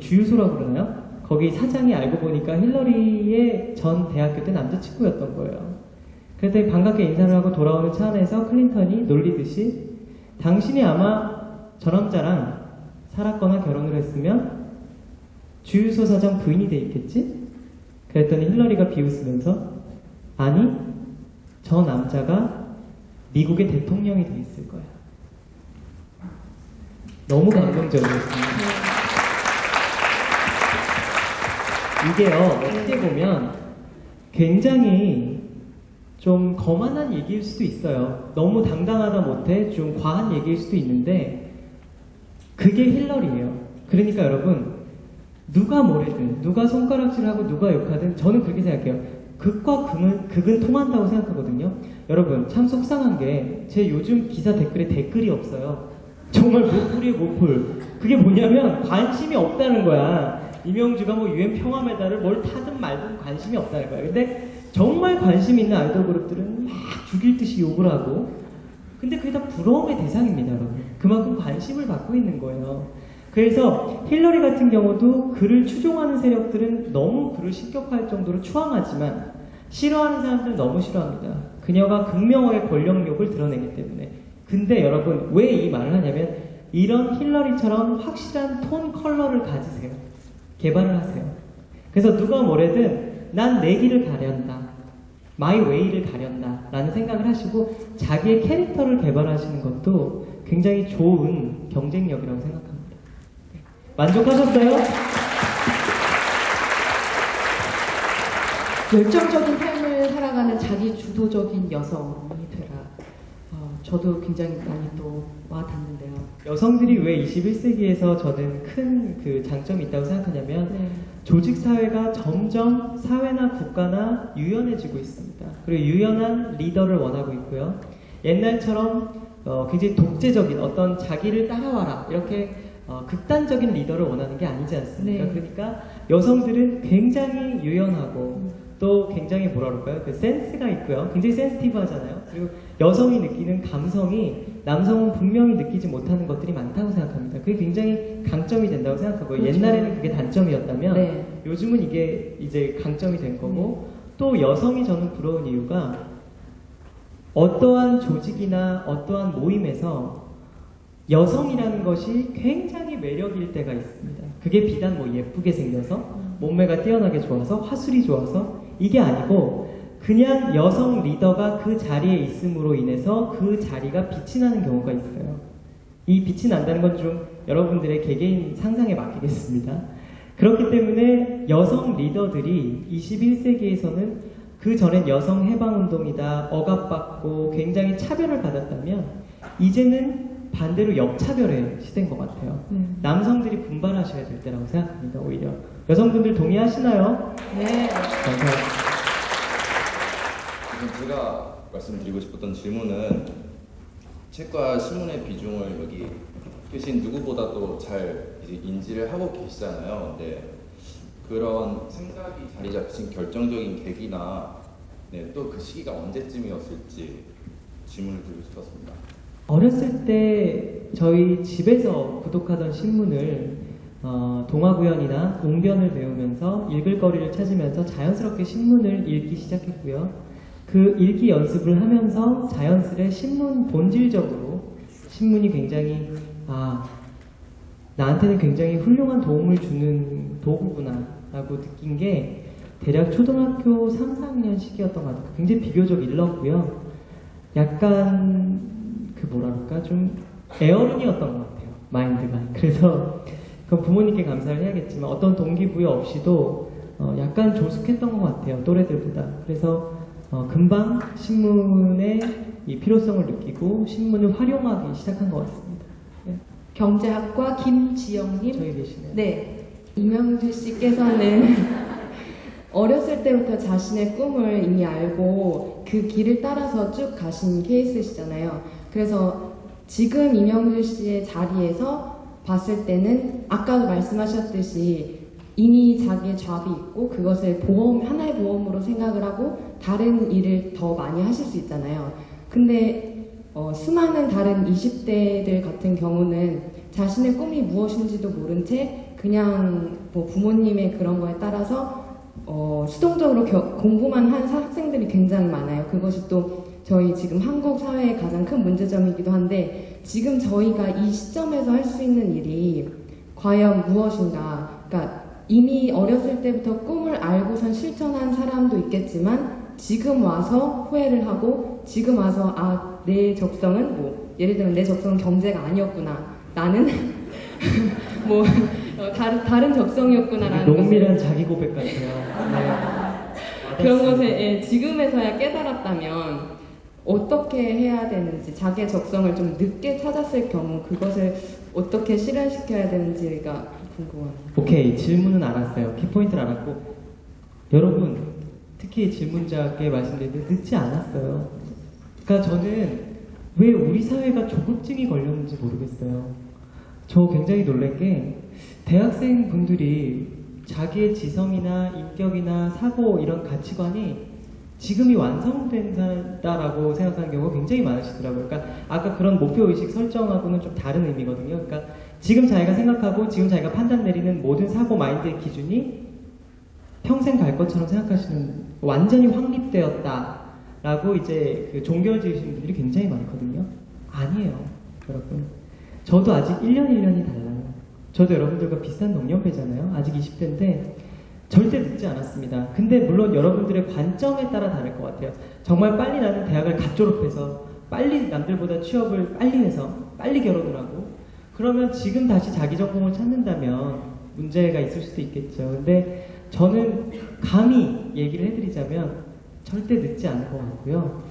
주유소라고 그러나요? 거기 사장이 알고 보니까 힐러리의 전 대학교 때 남자친구였던 거예요. 그랬더니 반갑게 인사를 하고 돌아오는 차 안에서 클린턴이 놀리듯이, 당신이 아마 저 남자랑 살았거나 결혼을 했으면 주유소 사장 부인이 돼 있겠지? 그랬더니 힐러리가 비웃으면서, 아니, 저 남자가 미국의 대통령이 돼 있을 거야. 너무 감동적이었습니다. 이게요, 어떻게 보면 굉장히 좀 거만한 얘기일 수도 있어요. 너무 당당하다 못해 좀 과한 얘기일 수도 있는데, 그게 힐러리예요. 그러니까 여러분, 누가 뭐래든, 누가 손가락질하고 누가 욕하든 저는 그렇게 생각해요. 극과 극은 통한다고 생각하거든요. 여러분 참 속상한 게 제 요즘 기사 댓글에 댓글이 없어요. 정말 모풀이에 모풀. 그게 뭐냐면 관심이 없다는 거야. 이명주가 뭐 UN 평화 메달을 뭘 타든 말든 관심이 없다는 거야. 근데 정말 관심 있는 아이돌 그룹들은 막 죽일 듯이 욕을 하고, 근데 그게 다 부러움의 대상입니다, 여러분. 그만큼 관심을 받고 있는 거예요. 그래서 힐러리 같은 경우도 그를 추종하는 세력들은 너무 그를 실격할 정도로 추앙하지만 싫어하는 사람들은 너무 싫어합니다. 그녀가 극명하게 권력욕을 드러내기 때문에. 근데 여러분 왜 이 말을 하냐면 이런 힐러리처럼 확실한 톤 컬러를 가지세요. 개발을 하세요. 그래서 누가 뭐래든 난 내 길을 가련다. 마이 웨이를 가련다 라는 생각을 하시고 자기의 캐릭터를 개발하시는 것도 굉장히 좋은 경쟁력이라고 생각합니다. 만족하셨어요? 열정적인 삶을 살아가는 자기 주도적인 여성이 되라. 저도 굉장히 많이 또 와닿는데요. 여성들이 왜 21세기에서 저는 큰 그 장점이 있다고 생각하냐면 네. 조직 사회가 점점 사회나 국가나 유연해지고 있습니다. 그리고 유연한 리더를 원하고 있고요. 옛날처럼 굉장히 독재적인 어떤 자기를 따라와라 이렇게 극단적인 리더를 원하는 게 아니지 않습니까? 네. 그러니까 여성들은 굉장히 유연하고 또 굉장히 뭐라 그럴까요? 그 센스가 있고요. 굉장히 센시티브하잖아요. 그리고 여성이 느끼는 감성이 남성은 분명히 느끼지 못하는 것들이 많다고 생각합니다. 그게 굉장히 강점이 된다고 생각하고요. 그렇죠. 옛날에는 그게 단점이었다면 네. 요즘은 이게 이제 강점이 된 거고 또 여성이 저는 부러운 이유가 어떠한 조직이나 어떠한 모임에서 여성이라는 것이 굉장히 매력일 때가 있습니다. 그게 비단 뭐 예쁘게 생겨서 몸매가 뛰어나게 좋아서 화술이 좋아서 이게 아니고 그냥 여성 리더가 그 자리에 있음으로 인해서 그 자리가 빛이 나는 경우가 있어요. 이 빛이 난다는 건 좀 여러분들의 개개인 상상에 맡기겠습니다. 그렇기 때문에 여성 리더들이 21세기에서는 그 전엔 여성 해방운동이다, 억압받고 굉장히 차별을 받았다면 이제는 반대로 역차별의 시대인 것 같아요. 남성들이 분발하셔야 될 때라고 생각합니다. 오히려 여성분들 동의하시나요? 네. 감사합니다. 지금 제가 말씀드리고 싶었던 질문은 책과 신문의 비중을 여기 계신 누구보다도 잘 이제 인지를 하고 계시잖아요. 네. 그런 생각이 자리 잡힌 결정적인 계기나 네, 또 그 시기가 언제쯤이었을지 질문을 드리고 싶었습니다. 어렸을 때 저희 집에서 구독하던 신문을 동화구연이나 웅변을 배우면서 읽을 거리를 찾으면서 자연스럽게 신문을 읽기 시작했고요. 그 읽기 연습을 하면서 자연스레 신문 본질적으로 신문이 굉장히 나한테는 굉장히 훌륭한 도움을 주는 도구구나 라고 느낀 게 대략 초등학교 3, 4학년 시기였던 것 같아요. 굉장히 비교적 일렀고요. 약간 그 뭐라 그럴까 좀 에어른이었던 것 같아요. 마인드가. 그래서 그건 부모님께 감사를 해야겠지만 어떤 동기부여 없이도 약간 조숙했던 것 같아요. 또래들보다. 그래서 금방 신문의 이 필요성을 느끼고 신문을 활용하기 시작한 것 같습니다. 네. 경제학과 김지영님. 저희 계시네요. 네. 이명주 씨께서는 어렸을 때부터 자신의 꿈을 이미 알고 그 길을 따라서 쭉 가신 케이스시잖아요. 그래서 지금 이명주 씨의 자리에서 봤을 때는 아까도 말씀하셨듯이 이미 자기의 잡이 있고 그것을 하나의 보험으로 생각을 하고 다른 일을 더 많이 하실 수 있잖아요. 근데 수많은 다른 20대들 같은 경우는 자신의 꿈이 무엇인지도 모른 채 그냥 뭐 부모님의 그런 거에 따라서 수동적으로 공부만 한 학생들이 굉장히 많아요. 그것이 또 저희 지금 한국 사회의 가장 큰 문제점이기도 한데 지금 저희가 이 시점에서 할 수 있는 일이 과연 무엇인가. 그러니까 이미 어렸을 때부터 꿈을 알고선 실천한 사람도 있겠지만 지금 와서 후회를 하고 지금 와서 내 적성은 뭐 예를 들면 내 적성은 경제가 아니었구나. 나는 뭐 다른 적성이었구나라는 농밀한 것을 자기 고백 같아요. 네. 그런 것을 지금에서야 깨달았다면 어떻게 해야 되는지 자기의 적성을 좀 늦게 찾았을 경우 그것을 어떻게 실현시켜야 되는지가 궁금합니다. 오케이, 질문은 알았어요. 키포인트를 알았고 여러분 특히 질문자께 말씀드리는데 늦지 않았어요. 그러니까 저는 왜 우리 사회가 조급증이 걸렸는지 모르겠어요. 저 굉장히 놀란 게 대학생 분들이 자기의 인격이나 사고 이런 가치관이 지금이 완성된다라고 생각하는 경우가 굉장히 많으시더라고요. 그러니까 아까 그런 목표의식 설정하고는 좀 다른 의미거든요. 그러니까 지금 자기가 생각하고 지금 자기가 판단 내리는 모든 사고 마인드의 기준이 평생 갈 것처럼 생각하시는 완전히 확립되었다라고 이제 그 종결 지으시는 분들이 굉장히 많거든요. 아니에요, 여러분. 저도 아직 1년이 달라요. 저도 여러분들과 비슷한 동년배잖아요. 아직 20대인데 절대 늦지 않았습니다. 근데 물론 여러분들의 관점에 따라 다를 것 같아요. 정말 빨리 나는 대학을 갓 졸업해서 빨리 남들보다 취업을 빨리 해서 빨리 결혼을 하고 그러면 지금 다시 자기 전공을 찾는다면 문제가 있을 수도 있겠죠. 근데 저는 감히 얘기를 해드리자면 절대 늦지 않을 것 같고요.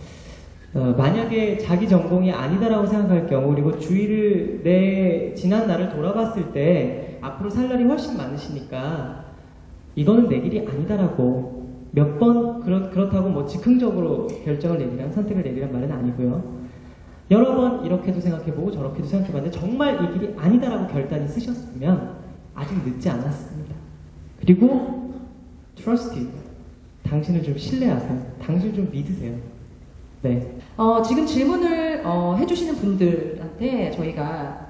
만약에 자기 전공이 아니다라고 생각할 경우 그리고 주위를 내 지난 날을 돌아봤을 때 앞으로 살 날이 훨씬 많으시니까 이거는 내 길이 아니다라고 몇 번 그렇다고 뭐 즉흥적으로 결정을 내리란 선택을 내리란 말은 아니고요. 여러 번 이렇게도 생각해보고 저렇게도 생각해봤는데 정말 이 길이 아니다라고 결단이 쓰셨으면 아직 늦지 않았습니다. 그리고 trust you. 당신을 좀 신뢰하세요. 당신을 좀 믿으세요. 네. 지금 질문을 해주시는 분들한테 저희가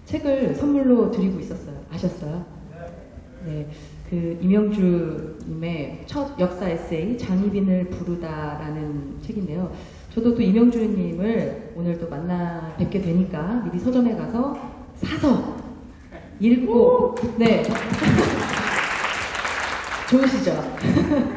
책을 선물로 드리고 있었어요. 아셨어요? 네. 그 이명주님의 첫 역사 에세이 장희빈을 부르다라는 책인데요. 저도 또 이명주님을 오늘 또 만나 뵙게 되니까 미리 서점에 가서 사서 읽고 네. 좋으시죠?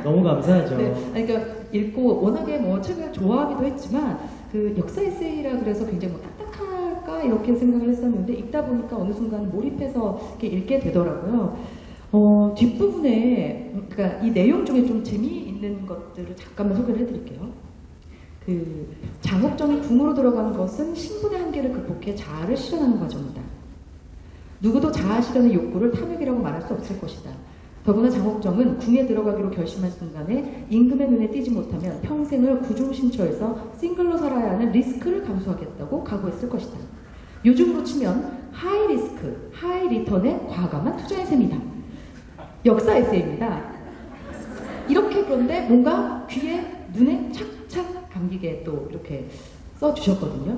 너무 감사하죠. 네, 아니, 그러니까 읽고 워낙에 뭐 책을 좋아하기도 했지만 그 역사 에세이라 그래서 굉장히 뭐 딱딱할까 이렇게 생각을 했었는데 읽다 보니까 어느 순간 몰입해서 이렇게 읽게 되더라고요. 뒷부분에 그러니까 이 내용 중에 좀 재미있는 것들을 잠깐만 소개를 해드릴게요. 그 장옥정이 궁으로 들어간 것은 신분의 한계를 극복해 자아를 실현하는 과정이다. 누구도 자아 실현의 욕구를 탐욕이라고 말할 수 없을 것이다. 더구나 장옥정은 궁에 들어가기로 결심한 순간에 임금의 눈에 띄지 못하면 평생을 구중신처에서 싱글로 살아야 하는 리스크를 감수하겠다고 각오했을 것이다. 요즘으로 치면 하이 리스크, 하이 리턴의 과감한 투자의 셈이다. 역사 에세이입니다. 이렇게 그런데 뭔가 귀에 눈에 착착 감기게 또 이렇게 써주셨거든요.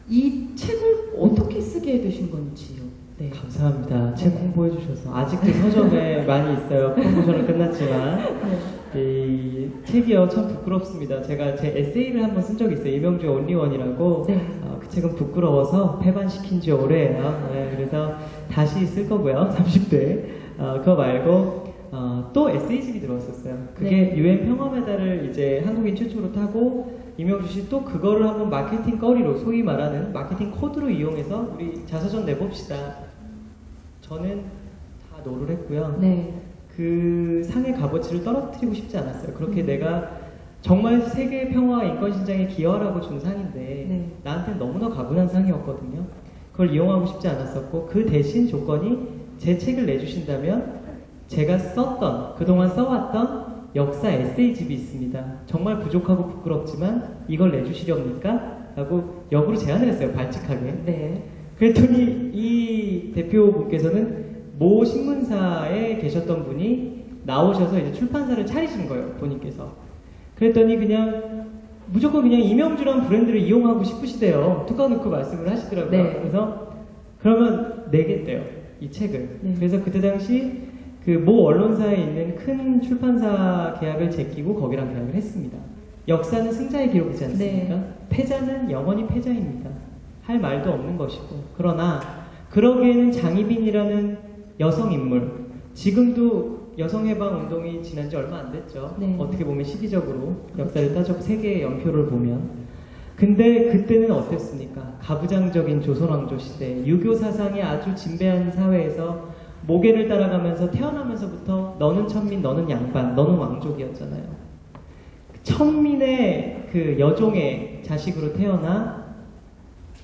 이 책을 어떻게 쓰게 되신 건지요? 네. 감사합니다. 책 홍보해 주셔서 아직도 서점에 많이 있어요. 프로모션은 끝났지만 이 책이요 참 부끄럽습니다. 제가 제 에세이를 한번 쓴 적이 있어요. 이명주 온리원이라고. 네. 그 책은 부끄러워서 폐반시킨 지 오래예요. 네, 그래서 다시 쓸 거고요. 30대. 그거 말고 또 에세이집이 들어왔었어요. 그게 네. UN 평화 메달을 이제 한국인 최초로 타고 이명주 씨 또 그거를 한번 마케팅 거리로 소위 말하는 마케팅 코드로 이용해서 우리 자서전 내봅시다. 저는 다 노를 했고요. 네. 그 상의 값어치를 떨어뜨리고 싶지 않았어요. 그렇게 내가 정말 세계 평화와 인권 신장에 기여하라고 준 상인데 네. 나한테는 너무나 과분한 상이었거든요. 그걸 이용하고 싶지 않았었고 그 대신 조건이 제 책을 내주신다면 제가 썼던 그동안 써왔던 역사 에세이집이 있습니다. 정말 부족하고 부끄럽지만 이걸 내주시렵니까? 라고 역으로 제안을 했어요. 발칙하게. 네. 그랬더니 이 대표분께서는 모 신문사에 계셨던 분이 나오셔서 이제 출판사를 차리시는 거예요. 본인께서. 그랬더니 그냥 무조건 그냥 이명주란 브랜드를 이용하고 싶으시대요. 툭 까놓고 말씀을 하시더라고요. 네. 그래서 그러면 내겠대요. 이 책을. 네. 그래서 그때 당시 그 모 언론사에 있는 큰 출판사 계약을 제끼고 거기랑 계약을 했습니다. 역사는 승자의 기록이지 않습니까? 네. 패자는 영원히 패자입니다. 할 말도 없는 것이고. 그러나 그러기에는 장희빈이라는 여성 인물, 지금도 여성해방 운동이 지난 지 얼마 안 됐죠. 네. 어떻게 보면 시기적으로 역사를 따져 세계의 연표를 보면. 근데 그때는 어땠습니까? 가부장적인 조선왕조 시대, 유교 사상이 아주 진배한 사회에서 모계를 따라가면서 태어나면서부터 너는 천민, 너는 양반, 너는 왕족이었잖아요. 천민의 그 여종의 자식으로 태어나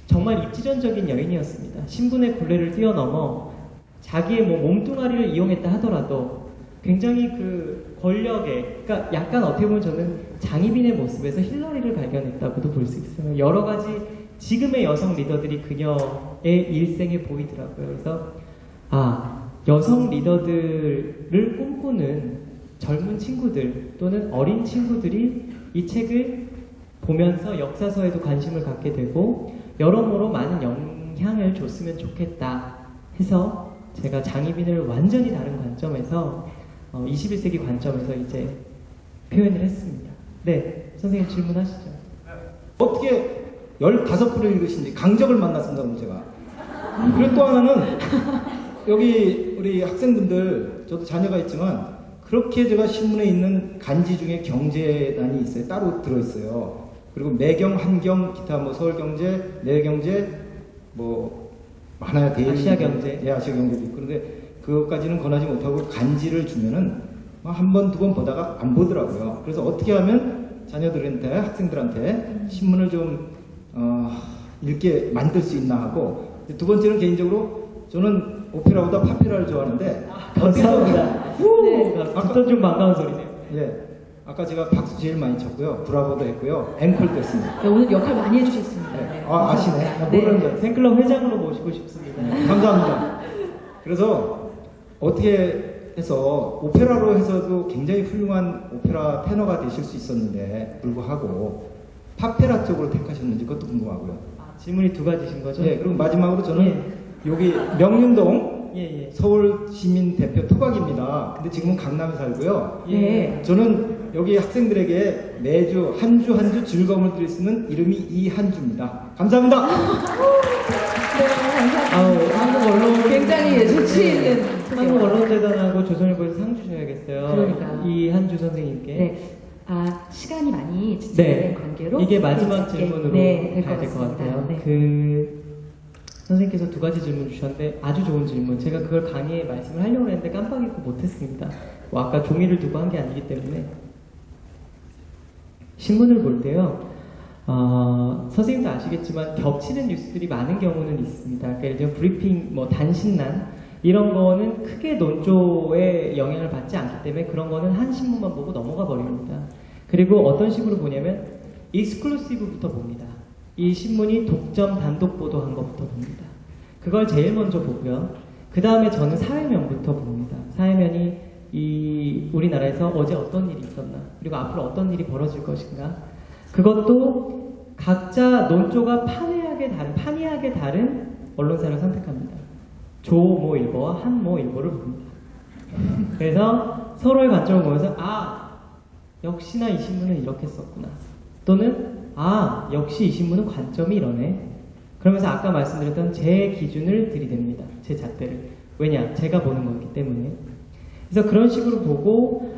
정말 입지전적인 여인이었습니다. 신분의 굴레를 뛰어넘어 자기의 뭐 몸뚱아리를 이용했다 하더라도 굉장히 그 권력의, 그러니까 약간 어떻게 보면 저는 장희빈의 모습에서 힐러리를 발견했다고도 볼 수 있어요. 여러 가지 지금의 여성 리더들이 그녀의 일생에 보이더라고요. 그래서 여성 리더들을 꿈꾸는 젊은 친구들 또는 어린 친구들이 이 책을 보면서 역사서에도 관심을 갖게 되고 여러모로 많은 영향을 줬으면 좋겠다 해서 제가 장희빈을 완전히 다른 관점에서 21세기 관점에서 이제 표현을 했습니다. 네, 선생님 질문하시죠. 어떻게 15분을 읽으신지 강적을 만났습니다, 오늘 제가. 그리고 또 하나는 여기 우리 학생분들, 저도 자녀가 있지만 그렇게 제가 신문에 있는 간지 중에 경제단이 있어요. 따로 들어있어요. 그리고 매경, 한경, 기타 뭐 서울경제, 내경제, 뭐 많아요. 아시아경제. 예, 아시아경제도 있고. 그런데 그것까지는 권하지 못하고 간지를 주면은 한 번, 두 번 보다가 안 보더라고요. 그래서 어떻게 하면 자녀들한테, 학생들한테 신문을 좀 읽게 만들 수 있나 하고, 두 번째는 개인적으로 저는 오페라보다 파페라를 좋아하는데 감사합니다. 네. 듣던 좀 반가운 소리네요. 예, 아까 제가 박수 제일 많이 쳤고요, 브라보도 했고요, 앵콜도 했습니다. 네, 오늘 역할 많이 해주셨습니다. 네. 네. 아시네. 나 네. 모르는데. 팬클럽 회장으로 모시고 싶습니다. 감사합니다. 그래서 어떻게 해서 오페라로 해서도 굉장히 훌륭한 오페라 테너가 되실 수 있었는데 불구하고 파페라 쪽으로 택하셨는지 그것도 궁금하고요. 질문이 두 가지신 거죠? 예, 그리고 마지막으로 저는 여기 명륜동 예. 서울 시민 대표 토박입니다. 근데 지금은 강남에 살고요. 네. 저는 여기 학생들에게 매주 한 주 한 주 즐거움을 드릴 수 있는 이름이 이한주입니다. 감사합니다. 네, 감사합니다. 한국 언론 굉장히 재치 있는 한국 언론재단하고 조선일보에서 상 주셔야겠어요. 그러니까. 이한주 선생님께. 네. 시간이 많이 지체된 관계로 이게 마지막 짧게, 질문으로 될 가야 될 것 같습니다. 같아요. 네. 선생님께서 두 가지 질문 주셨는데 아주 좋은 질문. 제가 그걸 강의에 말씀을 하려고 했는데 깜빡 잊고 못했습니다. 아까 종이를 두고 한 게 아니기 때문에 신문을 볼 때요. 선생님도 아시겠지만 겹치는 뉴스들이 많은 경우는 있습니다. 그러니까 예를 들면 브리핑, 뭐 단신란 이런 거는 크게 논조에 영향을 받지 않기 때문에 그런 거는 한 신문만 보고 넘어가 버립니다. 그리고 어떤 식으로 보냐면 익스클루시브부터 봅니다. 이 신문이 독점 단독 보도한 것부터 봅니다. 그걸 제일 먼저 보고요. 그 다음에 저는 사회면부터 봅니다. 사회면이 우리나라에서 어제 어떤 일이 있었나, 그리고 앞으로 어떤 일이 벌어질 것인가. 그것도 각자 논조가 판이하게 다른 언론사를 선택합니다. 조모 일보와 한모 일보를 봅니다. 그래서 서로의 관점을 보면서 역시나 이 신문은 이렇게 썼구나. 또는 역시 이 신문은 관점이 이러네. 그러면서 아까 말씀드렸던 제 기준을 들이댑니다. 제 잣대를. 왜냐? 제가 보는 거기 때문에. 그래서 그런 식으로 보고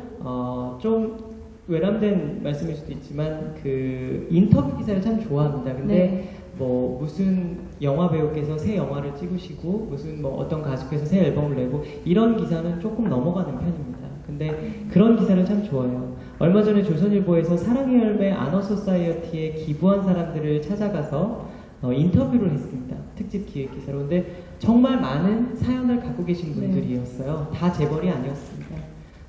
좀 외람된 말씀일 수도 있지만 그 인터뷰 기사를 참 좋아합니다. 근데 네. 뭐 무슨 영화 배우께서 새 영화를 찍으시고 무슨 뭐 어떤 가수께서 새 앨범을 내고 이런 기사는 조금 넘어가는 편입니다. 근데 그런 기사를 참 좋아해요. 얼마 전에 조선일보에서 사랑의 열매 아너소사이어티에 기부한 사람들을 찾아가서 인터뷰를 했습니다. 특집 기획 기사로. 근데 정말 많은 사연을 갖고 계신 분들이었어요. 다 재벌이 아니었습니다.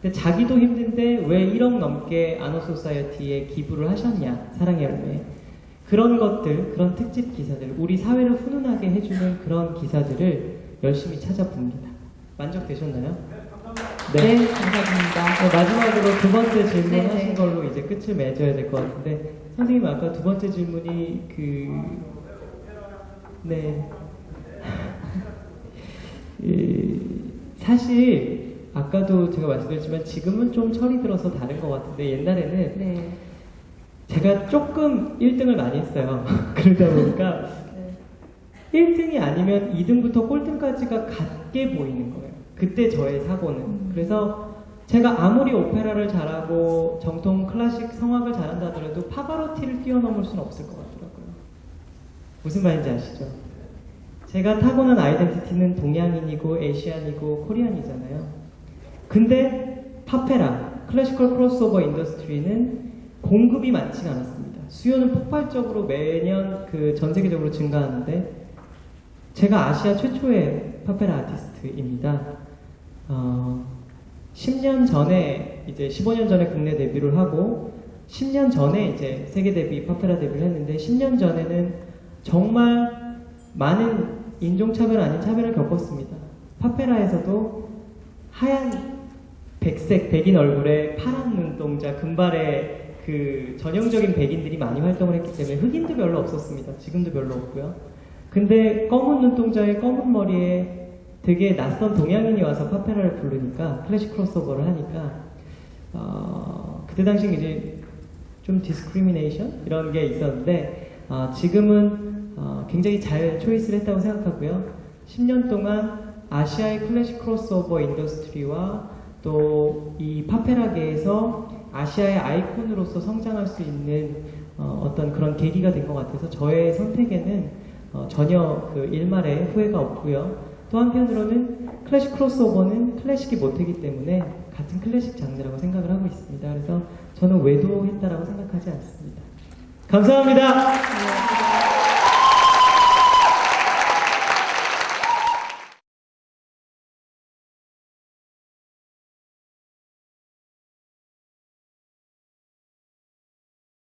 근데 자기도 힘든데 왜 1억 넘게 아너소사이어티에 기부를 하셨냐, 사랑의 열매. 그런 것들, 그런 특집 기사들, 우리 사회를 훈훈하게 해주는 그런 기사들을 열심히 찾아봅니다. 만족되셨나요? 네, 감사합니다. 마지막으로 두 번째 질문 네, 하신 네. 걸로 이제 끝을 맺어야 될 것 같은데, 선생님 아까 두 번째 질문이 사실 아까도 제가 말씀드렸지만 지금은 좀 철이 들어서 다른 것 같은데 옛날에는 네. 제가 조금 1등을 많이 했어요. 그러다 보니까 1등이 아니면 2등부터 꼴등까지가 같게 보이는 거예요. 그때 저의 사고는. 그래서 제가 아무리 오페라를 잘하고 정통 클래식 성악을 잘한다 하더라도 파바로티를 뛰어넘을 수는 없을 것 같더라고요. 무슨 말인지 아시죠? 제가 타고난 아이덴티티는 동양인이고 에시안이고 코리안이잖아요. 근데 파페라, 클래시컬 크로스오버 인더스트리는 공급이 많지는 않았습니다. 수요는 폭발적으로 매년 전 세계적으로 증가하는데 제가 아시아 최초의 파페라 아티스트입니다. 10년 전에 이제 15년 전에 국내 데뷔를 하고 10년 전에 이제 세계 데뷔 파페라 데뷔를 했는데 10년 전에는 정말 많은 인종차별 아닌 차별을 겪었습니다. 파페라에서도 하얀 백색 백인 얼굴에 파란 눈동자 금발의 그 전형적인 백인들이 많이 활동을 했기 때문에 흑인도 별로 없었습니다. 지금도 별로 없고요. 근데 검은 눈동자에 검은 머리에 되게 낯선 동양인이 와서 파페라를 부르니까 클래식 크로스오버를 하니까 그때 당시 이제 좀 디스크리미네이션 이런 게 있었는데 지금은 굉장히 잘 초이스를 했다고 생각하고요. 10년 동안 아시아의 클래식 크로스오버 인더스트리와 또 이 파페라계에서 아시아의 아이콘으로서 성장할 수 있는 어떤 그런 계기가 된 것 같아서 저의 선택에는 전혀 그 일말의 후회가 없고요. 또 한편으로는 클래식 크로스오버는 클래식이 못하기 때문에 같은 클래식 장르라고 생각을 하고 있습니다. 그래서 저는 외도했다라고 생각하지 않습니다. 감사합니다.